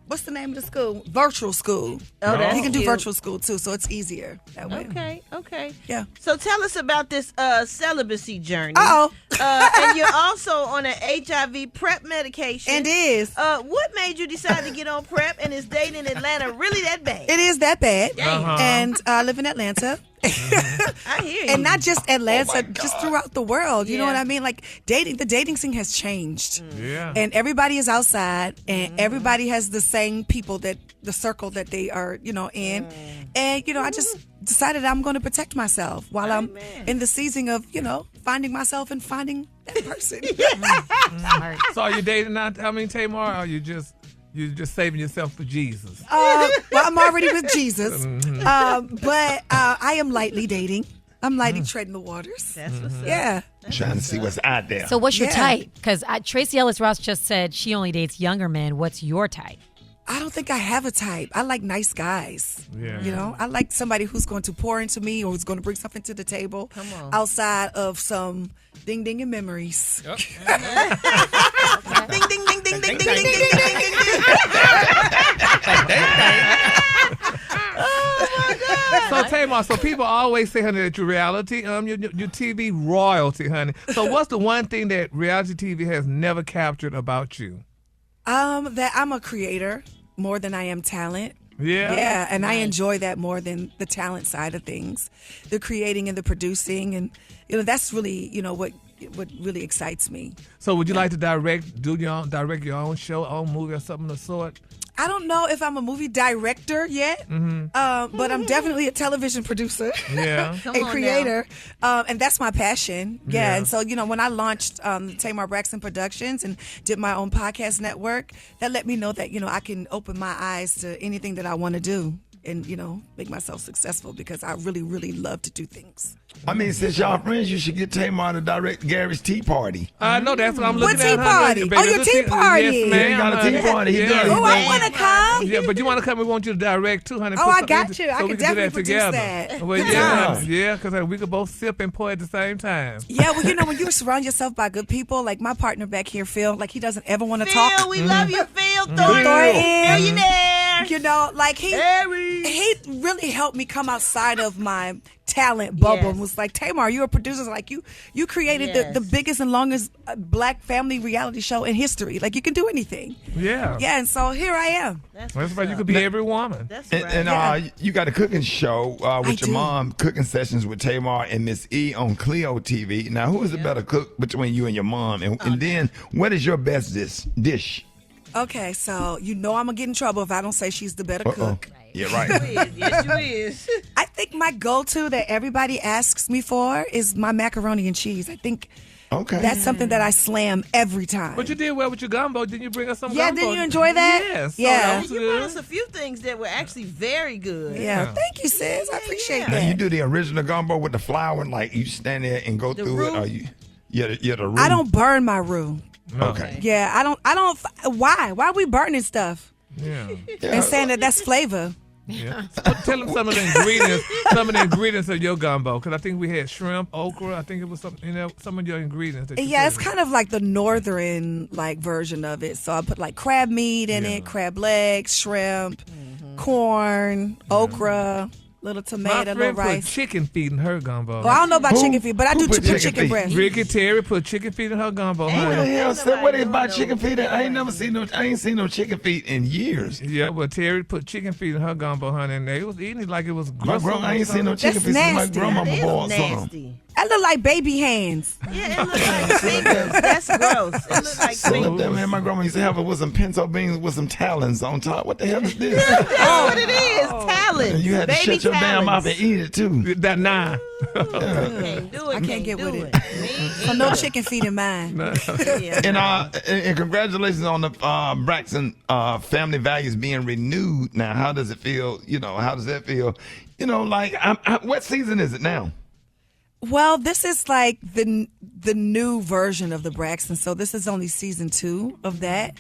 what's the name of the school? Virtual school. Oh, that's you can do cute. virtual school too, so it's easier that way. Okay. Yeah. So tell us about this celibacy journey. Uh-oh. And you're also on an HIV PrEP medication. And is. What made you decide to get on PrEP, and is dating in Atlanta really that bad? It is that bad. Uh-huh. And I live in Atlanta. I hear you. And not just Atlanta, just throughout the world. You know Yeah. what I mean? Like the dating scene has changed. Yeah. And everybody is outside, and everybody has the same people the circle that they are, in. And, I just decided I'm going to protect myself while I'm in the season of, finding myself and finding that person. So are you dating now? I mean, Tamar, or are you just saving yourself for Jesus? Well, I'm already with Jesus. But I am lightly dating. I'm lightly treading the waters. That's what's up. Yeah. Trying to see what's out there. So what's your type? Because Tracy Ellis Ross just said she only dates younger men. What's your type? I don't think I have a type. I like nice guys. Yeah. I like somebody who's going to pour into me or who's going to bring something to the table. Come on. Outside of some ding ding and memories. Yep. Ding ding ding ding ding ding ding ding ding ding. So Tamar, so people always say, honey, that you're reality, you're TV royalty, honey. So what's the one thing that reality TV has never captured about you? That I'm a creator more than I am talent. Yeah. Yeah, and I enjoy that more than the talent side of things. The creating and the producing, and that's really what really excites me. So would you like to direct your own show, own movie, or something of the sort? I don't know if I'm a movie director yet, but I'm definitely a television producer, Yeah. a creator, and that's my passion. Yeah, Yeah. and so when I launched Tamar Braxton Productions and did my own podcast network, that let me know that I can open my eyes to anything that I want to do and make myself successful because I really, really love to do things. I mean, since y'all friends, you should get Tamar to direct Gary's tea party. I know that's what I'm looking What at. tea party? Baby, Oh, your this tea is- party. Yes, ma'am. He got a tea party. He does. Oh, I want to come. Yeah, but you want to come? We want you to direct too, honey. Oh, Put I something got in- you. I so can we do definitely that produce together. that. Well, Yeah. yeah, because we could both sip and pour at the same time. Yeah, well, when you surround yourself by good people, like my partner back here, Phil, like he doesn't ever want to talk. Phil, we love you, Phil Phil Thornton. Thornton. Millionaire. Like he really helped me come outside of my talent bubble and was like, Tamar, you're a producer. Like you created the biggest and longest black family reality show in history. Like you can do anything. Yeah. Yeah, and so here I am. That's right. You could be every woman. That's And, right. and you got a cooking show with your mom, Cooking Sessions with Tamar and Miss E on Clio TV. Now, who is the better cook between you and your mom? And then, what is your best dish? Okay, so I'm gonna get in trouble if I don't say she's the better cook. Yeah, right. Yes, you is. I think my go-to that everybody asks me for is my macaroni and cheese. I think that's something that I slam every time. But you did well with your gumbo. Didn't you bring us some Yeah, gumbo? didn't you enjoy that? Yes. so Yeah. that was You brought good. us a few things that were actually very good. Yeah, thank you, sis. I appreciate Now, you that. do the original gumbo with the flour, and like you stand there and go through it, or you, the roux. I don't burn my roux. Okay. Yeah, I don't. Why? Why are we burning stuff Yeah. and saying that that's flavor? Yeah. So tell them some of the ingredients of your gumbo, because I think we had shrimp, okra. I think it was some of your ingredients. That you Yeah, put it's in. kind of like the northern version of it. So I put like crab meat in it, crab legs, shrimp, corn, okra, little tomato, My little friend put rice. chicken feet in her gumbo. Well, I don't know about chicken feet, but I do put put chicken chicken feet? breast. Ricky Terry put chicken feet in her gumbo. What the honey. hell? What is about chicken feet? I ain't seen no chicken feet in years. Yeah, well, Terry put chicken feet in her gumbo, honey, and they was eating it like it was My gross. grandma, I ain't seen no chicken That's feet since my nasty. grandmama That bought is some. nasty. That look like baby hands. Yeah, it looks like fingers. That's gross. It looks like So fingers. that man, my grandma used to have it with some pinto beans with some talons on top. What the hell is this? That's what it is. Talons. And you had to Baby shut your damn mouth talons. and eat it too. That nine. Can't do it. I can't get do with it. So no chicken feet in mine. Yeah. And congratulations on the Braxton Family Values being renewed. Now, how does it feel? How does that feel? What season is it now? Well, this is like the new version of the Braxton. So this is only season 2 of that.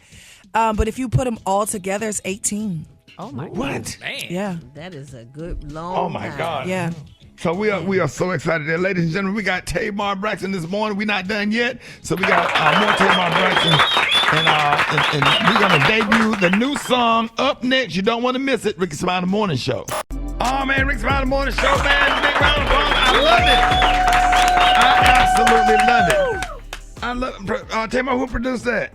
But if you put them all together, it's 18. Oh my What? Man. Yeah. That is a good long Oh my time. God. Yeah. So we are so excited there. Ladies and gentlemen, we got Tamar Braxton this morning. We're not done yet. So we got more Tamar Braxton. And we're going to debut the new song up next. You don't want to miss it. Rickey Smiley Morning Show. Oh, man, Rickey Smiley Morning Show, man. Big round of applause. I love it. I absolutely love it. Tamar, who produced that?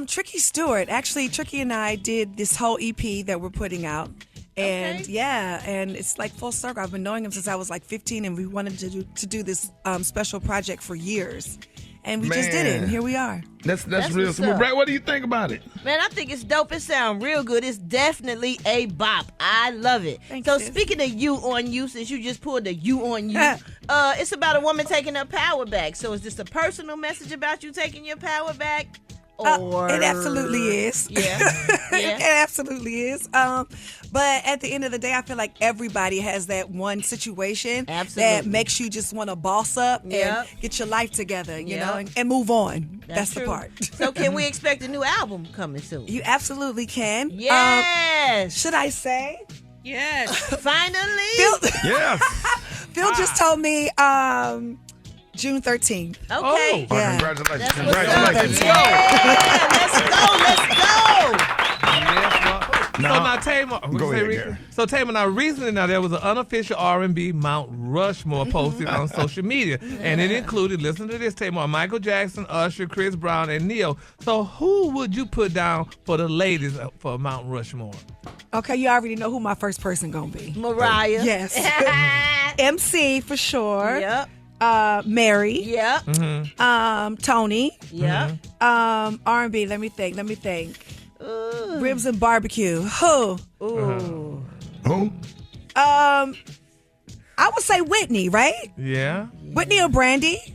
Tricky Stewart. Actually, Tricky and I did this whole EP that we're putting out. And and it's like full circle. I've been knowing him since I was like 15, and we wanted to do this special project for years. And we just did it, and here we are. That's real smooth. Brat, what do you think about it? Man, I think it's dope. It sounds real good. It's definitely a bop. I love it. So speaking of you on you, since you just pulled the you on you, it's about a woman taking her power back. So is this a personal message about you taking your power back? Or it absolutely is. Yeah. It absolutely is. But at the end of the day, I feel like everybody has that one situation that makes you just want to boss up and get your life together, you know, and move on. That's the part. So can we expect a new album coming soon? You absolutely can. Yes. Should I say? Yes. Finally. Phil just told me June 13th. Okay. Congratulations. Congratulations. Let's go. So now, Tamar, So Tamar, now recently, there was an unofficial R&B Mount Rushmore posted on social media, and it included, listen to this, Tamar, Michael Jackson, Usher, Chris Brown, and Neil. So who would you put down for the ladies for Mount Rushmore? Okay, you already know who my first person gonna be. Mariah. Yes. MC for sure. Yep. Mary. Yep. Tony. Yep. R&B. Let me think. Ribs and barbecue. Who? Who? I would say Whitney, right? Yeah. Whitney or Brandy?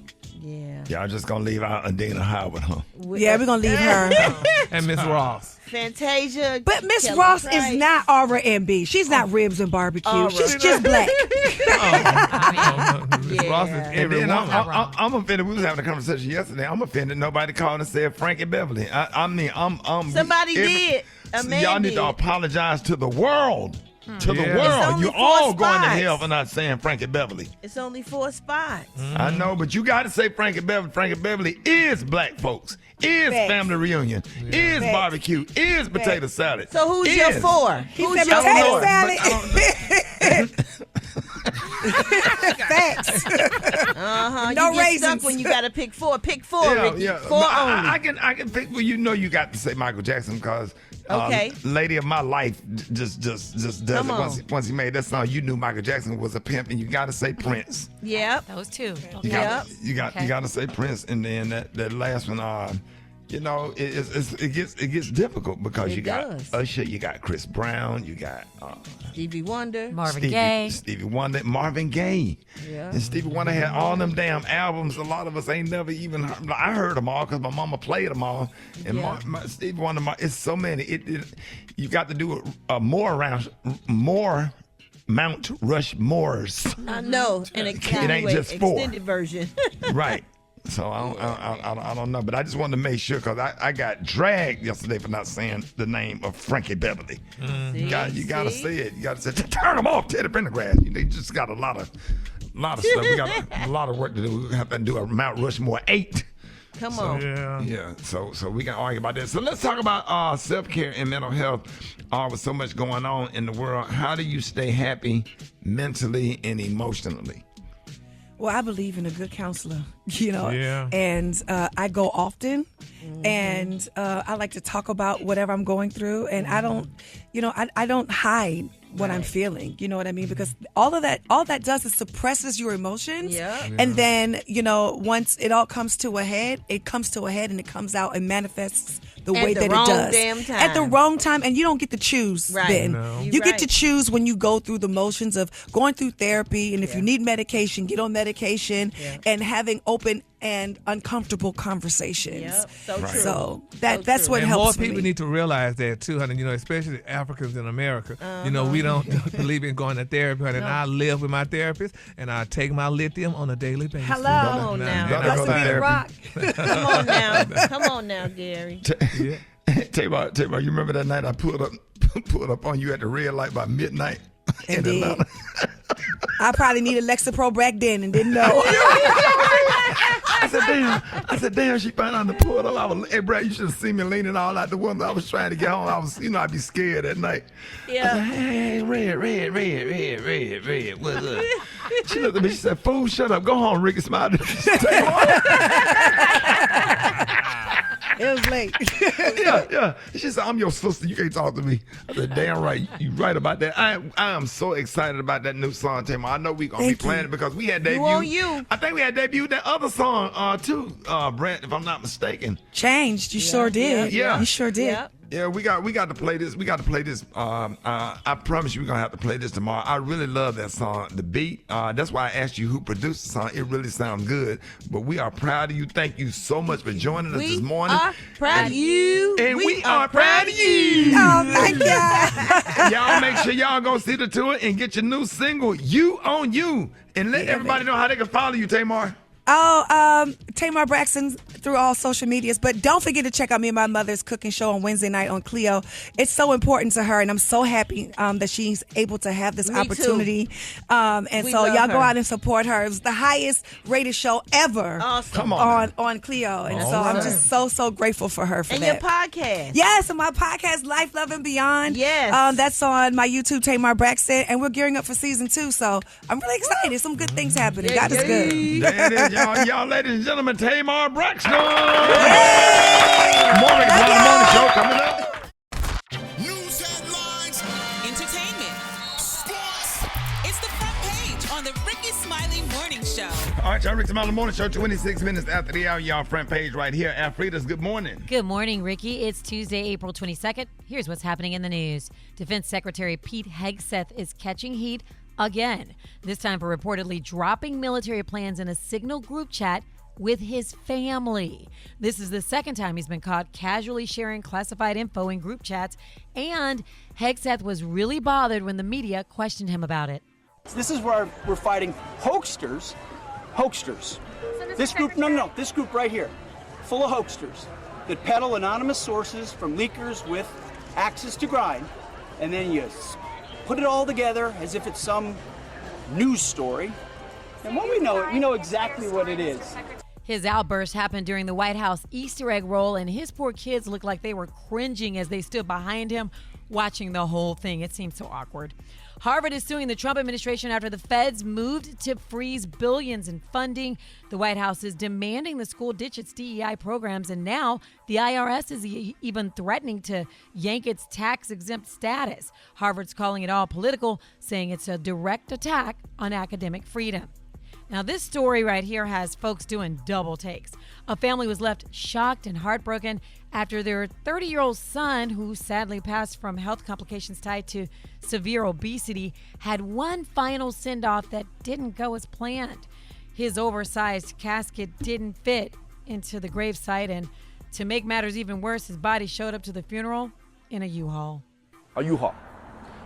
Y'all just gonna leave out Adina Howard, huh? Yeah, we're gonna leave her. And Miss Ross. Fantasia. But Miss Kelly Ross Price. is not R&B. She's not ribs and barbecue. She's just black. Miss Ross is every woman. I'm offended. We was having a conversation yesterday. I'm offended. Nobody called and said Frankie Beverly. Somebody did. A man y'all need did. to apologize to the world. To the It's world. only You're 4 all going to spots. hell for not saying Frankie Beverly. It's only 4 spots. I know, but you got to say Frankie Beverly. Frankie Beverly is black folks, is family reunion, is barbecue, is potato salad. So who's your 4? Who's your potato 4? salad. Facts. No No you get raisins. stuck when you got to pick 4. Pick 4, Ricky. 4 But only. I can pick. Well, you know, you got to say Michael Jackson because Lady of My Life just does Come it. on. Once he made that song, you knew Michael Jackson was a pimp, and you got to say Prince. Yep. Those two. You got to say Prince, and then that last one. You know, it gets difficult because It you got does. Usher, you got Chris Brown, you got Stevie Wonder. Stevie Wonder, Marvin Gaye. Yeah. And Stevie Wonder had all them damn albums. A lot of us ain't never even heard. I heard them all because my mama played them all. And Stevie Wonder, it's so many. You got to do more Mount Rushmores. I know. And It ain't just 4. extended version. Right. So I don't know, but I just wanted to make sure because I got dragged yesterday for not saying the name of Frankie Beverly. You got to say it. You got to say turn them off, Teddy Pendergrass. You just got a lot of stuff. We got a lot of work to do. We have to do a Mount Rushmore 8. Come on. Yeah. So we can argue about that. So let's talk about self-care and mental health. With so much going on in the world, how do you stay happy mentally and emotionally? Well, I believe in a good counselor, you know, Yeah. and I go often, and I like to talk about whatever I'm going through, and I don't, I don't hide what I'm feeling, you know what I mean? Because all that does is suppresses your emotions, and then, once it all comes to a head, it comes to a head and it comes out and manifests the way that it does. Damn time. At the wrong time, and you don't get to choose then. No. You get to choose when you go through the motions of going through therapy, and if you need medication, get on medication, and having open and uncomfortable conversations. Yep. So true. So that's what And helps more people me. need to realize that too, honey. Especially Africans in America. We don't believe in going to therapy, honey. And I live with my therapist, and I take my lithium on a daily basis. Hello. Come on now. And I go to Blessed be the therapy. rock. Come on now. Come on now, Gary. Tell you about, you remember that night I pulled up on you at the red light by midnight in Indeed. Atlanta? I probably needed Lexapro back then and didn't know. I said, damn, she found out the portal. Hey, Brat, you should have seen me leaning all out the window. I was trying to get home. I'd be scared at night. Yeah. I said, hey, red. What's up? She looked at me, she said, fool, shut up. Go home, Rickey Smiley. It was late. Yeah. She said, I'm your sister. You can't talk to me. I said, damn right. You right about that. I am so excited about that new song, Tamar. I know we're going to be playing it because we had debuted. I think we had debuted that other song, too, Brent, if I'm not mistaken. Changed. You sure did. Yeah. You sure did. Yep. Yeah, we got to play this. We got to play this. I promise you, we're gonna have to play this tomorrow. I really love that song, the beat. That's why I asked you who produced the song. It really sounds good. But we are proud of you. Thank you so much for joining us this morning. We are proud of you. And we are proud of you. Oh, thank you. Y'all make sure y'all go see the tour and get your new single, "You on You," and let everybody know how they can follow you, Tamar. Tamar Braxton through all social medias. But don't forget to check out me and my mother's cooking show on Wednesday night on Clio. It's so important to her, and I'm so happy that she's able to have this opportunity. And so y'all go out and support her. It was the highest rated show ever on Clio. And so I'm just so grateful for her for that. And your podcast. Yes, and my podcast, Life, Love, and Beyond. Yes. That's on my YouTube, Tamar Braxton, and we're gearing up for season 2. So I'm really excited. Some good things happening. God is good. There it is, y'all, ladies and gentlemen, Tamar Braxton. Morning show coming up. News headlines, entertainment, sports. It's the front page on the Rickey Smiley Morning Show. All right, y'all, Rickey Smiley Morning Show, 26 minutes after the hour, y'all, front page right here. Alfreda's, good morning. Good morning, Ricky. It's Tuesday, April 22nd. Here's what's happening in the news. Defense Secretary Pete Hegseth is catching heat again, this time for reportedly dropping military plans in a Signal group chat with his family. This is the second time he's been caught casually sharing classified info in group chats, and Hegseth was really bothered when the media questioned him about it. This is where we're fighting hoaxsters. This group, this group right here, full of hoaxsters that peddle anonymous sources from leakers with access to grind, and then you put it all together as if it's some news story. And when we know exactly what it is. His outburst happened during the White House Easter egg roll, and his poor kids looked like they were cringing as they stood behind him watching the whole thing. It seemed so awkward. Harvard is suing the Trump administration after the feds moved to freeze billions in funding. The White House is demanding the school ditch its DEI programs, and now the IRS is even threatening to yank its tax-exempt status. Harvard's calling it all political, saying it's a direct attack on academic freedom. Now, this story right here has folks doing double takes. A family was left shocked and heartbroken after their 30-year-old son, who sadly passed from health complications tied to severe obesity, had one final send-off that didn't go as planned. His oversized casket didn't fit into the gravesite, and to make matters even worse, his body showed up to the funeral in a U-Haul. A U-Haul.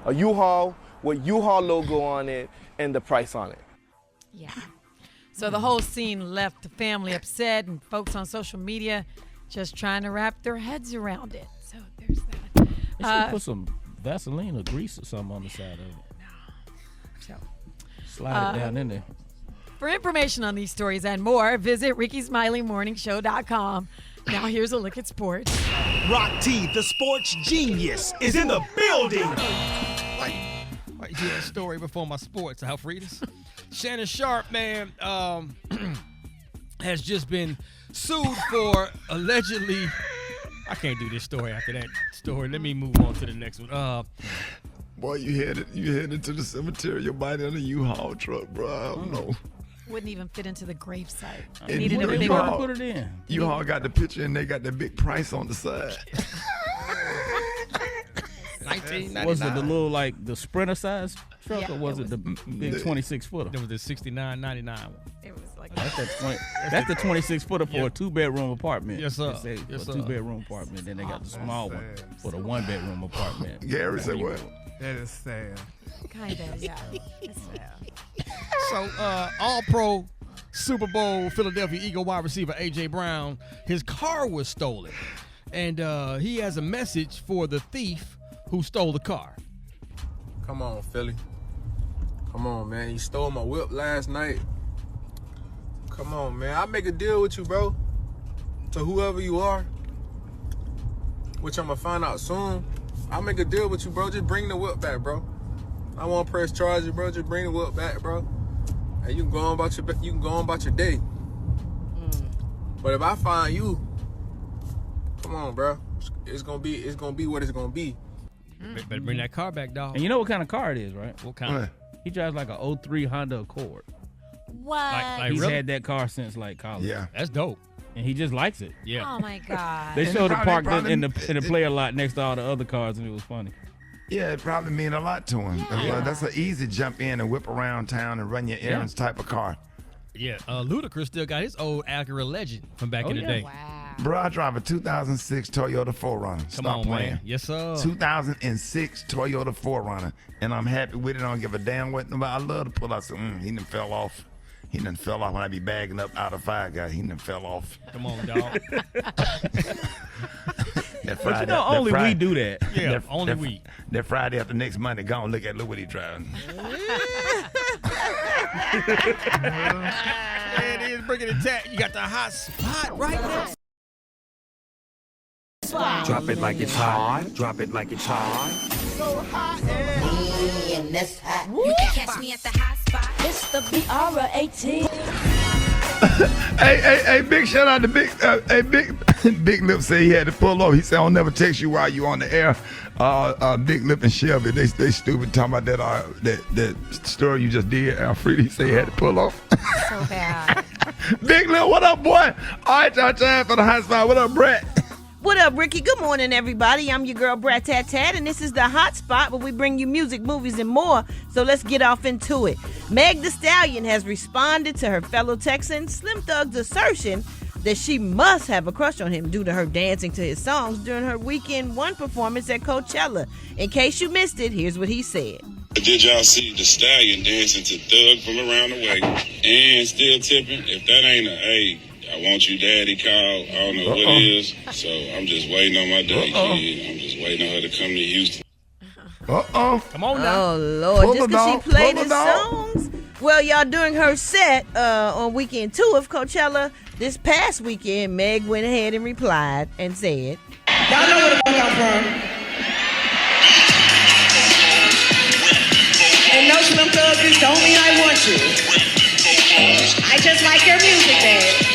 A U-Haul with U-Haul logo on it and the price on it. Yeah. So the whole scene left the family upset and folks on social media just trying to wrap their heads around it. So there's that. They should put some Vaseline or grease or something on the side of it. So slide it down in there. For information on these stories and more, visit RickySmileyMorningShow.com. Now here's a look at sports. Rock T, the sports genius, is in the building. Right here, a story before my sports, Alfreda's. Shannon Sharp, man, has just been sued for allegedly. I can't do this story after that story. Let me move on to the next one. Boy, you headed to the cemetery. Your body in a U-Haul truck, bro. I don't know. Wouldn't even fit into the gravesite. And Needed a big one. Put it in. U-Haul got the picture and they got that big price on the side. Was it the little, like, the Sprinter size truck, or was it the big 26-footer? It was the $69.99 one. It was like that's the 26-footer for a 2-bedroom apartment. Yes, sir. They say Yes, for a sir. 2-bedroom apartment. Then they got the small one for the 1-bedroom apartment. Gary said what? That is sad. Kind of, yeah. It's sad. So, All-Pro Super Bowl Philadelphia Eagle wide receiver A.J. Brown, his car was stolen. And he has a message for the thief who stole the car. Come on, Philly. Come on, man. You stole my whip last night. Come on, man. I'll make a deal with you, bro. To whoever you are, which I'm going to find out soon. I'll make a deal with you, bro. Just bring the whip back, bro. I won't press charges, bro. Just bring the whip back, bro. And you can go on about your day. But if I find you, come on, bro. It's gonna be what it's gonna be. Better bring that car back, dog. And you know what kind of car it is, right? What kind? He drives like a 03 Honda Accord. What? He's had that car since like college. Yeah. That's dope. And he just likes it. Yeah. Oh my God. They showed it parked in the player lot next to all the other cars, and it was funny. Yeah, it probably mean a lot to him. Yeah. That's an easy jump in and whip around town and run your errands type of car. Yeah, Ludacris still got his old Acura Legend from back in the day. Wow. Bro, I drive a 2006 Toyota 4Runner. Stop playing. Man. Yes, sir. 2006 Toyota 4Runner, and I'm happy with it. I don't give a damn what nobody. I love to pull out. He done fell off. He done fell off when I be bagging up out of Five Guys. He done fell off. Come on, dog. But you know, only we do that. Yeah, only we. That Friday after next Monday, go and look what he driving. There it is, bringing it back. You got the hot spot right there. Drop it like it's hot. Drop it like it's hot. So hot and that's hot. You can catch me at the hot spot. It's the BR18. Hey, big shout out to Big Lip say he had to pull over. He said, I'll never text you while you on the air. Big Lip and Shelby, they stupid talking about that story you just did, Alfred. He said he had to pull off. So bad. Big Lip, what up, boy? All right, y'all, time for the hot spot. What up, Brat? What up, Ricky? Good morning, everybody. I'm your girl, Brat Tat Tat, and this is the Hot Spot where we bring you music, movies, and more. So let's get off into it. Meg Thee Stallion has responded to her fellow Texan Slim Thug's assertion that she must have a crush on him due to her dancing to his songs during her Weekend 1 performance at Coachella. In case you missed it, here's what he said. Did y'all see the Stallion dancing to Thug from around the way and still tipping? If that ain't a I want you daddy call, I don't know what it is. So I'm just waiting on my daddy kid. I'm just waiting on her to come to Houston. Come on now. Oh, Lord. Just because she played his songs? Well, y'all, during her set on Weekend 2 of Coachella this past weekend, Meg went ahead and replied and said, y'all know where the fuck I'm from. And no Slim Thug, this don't mean I want you. I just like your music, babe.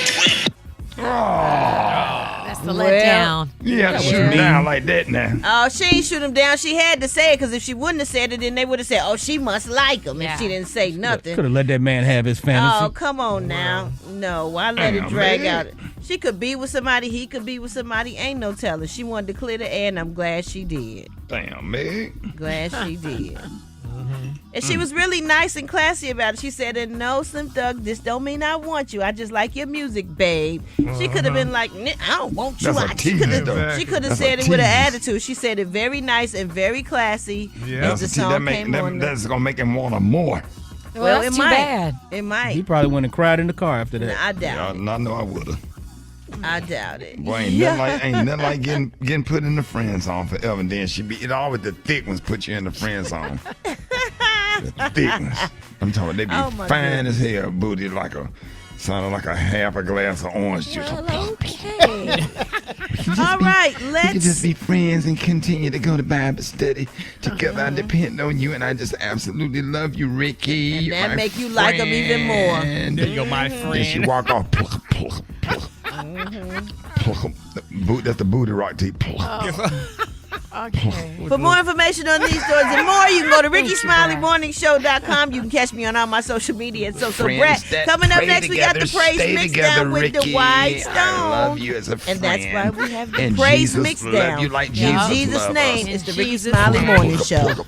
That's the letdown. Yeah, shoot him down like that now. Oh, she ain't shoot him down. She had to say it, because if she wouldn't have said it, then they would have said, oh, she must like him if she didn't say nothing. Could have let that man have his fantasy. Oh, come on now. No, why let it drag out? She could be with somebody, he could be with somebody. Ain't no telling. She wanted to clear the air, and I'm glad she did. Damn, Meg. Glad she did. And she was really nice and classy about it. She said, and no, Slim Thug, this don't mean I want you. I just like your music, babe. She could have been like, I don't want you. She could have said it with an attitude. She said it very nice and very classy as the song came on. That's going to make him want her more. Well, that's too bad. It might. He probably went and cried in the car after that. I doubt it. I know I would have. I doubt it. Boy, ain't nothing like getting put in the friend zone forever. And then it always the thick ones put you in the friend zone. The thick ones. I'm talking. They be fine as hell, booty sounding like a half a glass of orange juice. Well, okay. All right, we can just be friends and continue to go to Bible study together. I depend on you, and I just absolutely love you, Ricky. And that make you like him even more. There you go, my friend. Then she walk off. That's the booty rock tea. Okay. For more information on these stories and more, you can go to RickySmileyMorningShow.com. You can catch me on all my social media and So Brat. Coming up next, we got the Praise Mixdown with the White Stone. I love you as a friend. And that's why we have the Praise Mixdown. You like In Jesus' name, it's the Rickey Smiley Morning Show.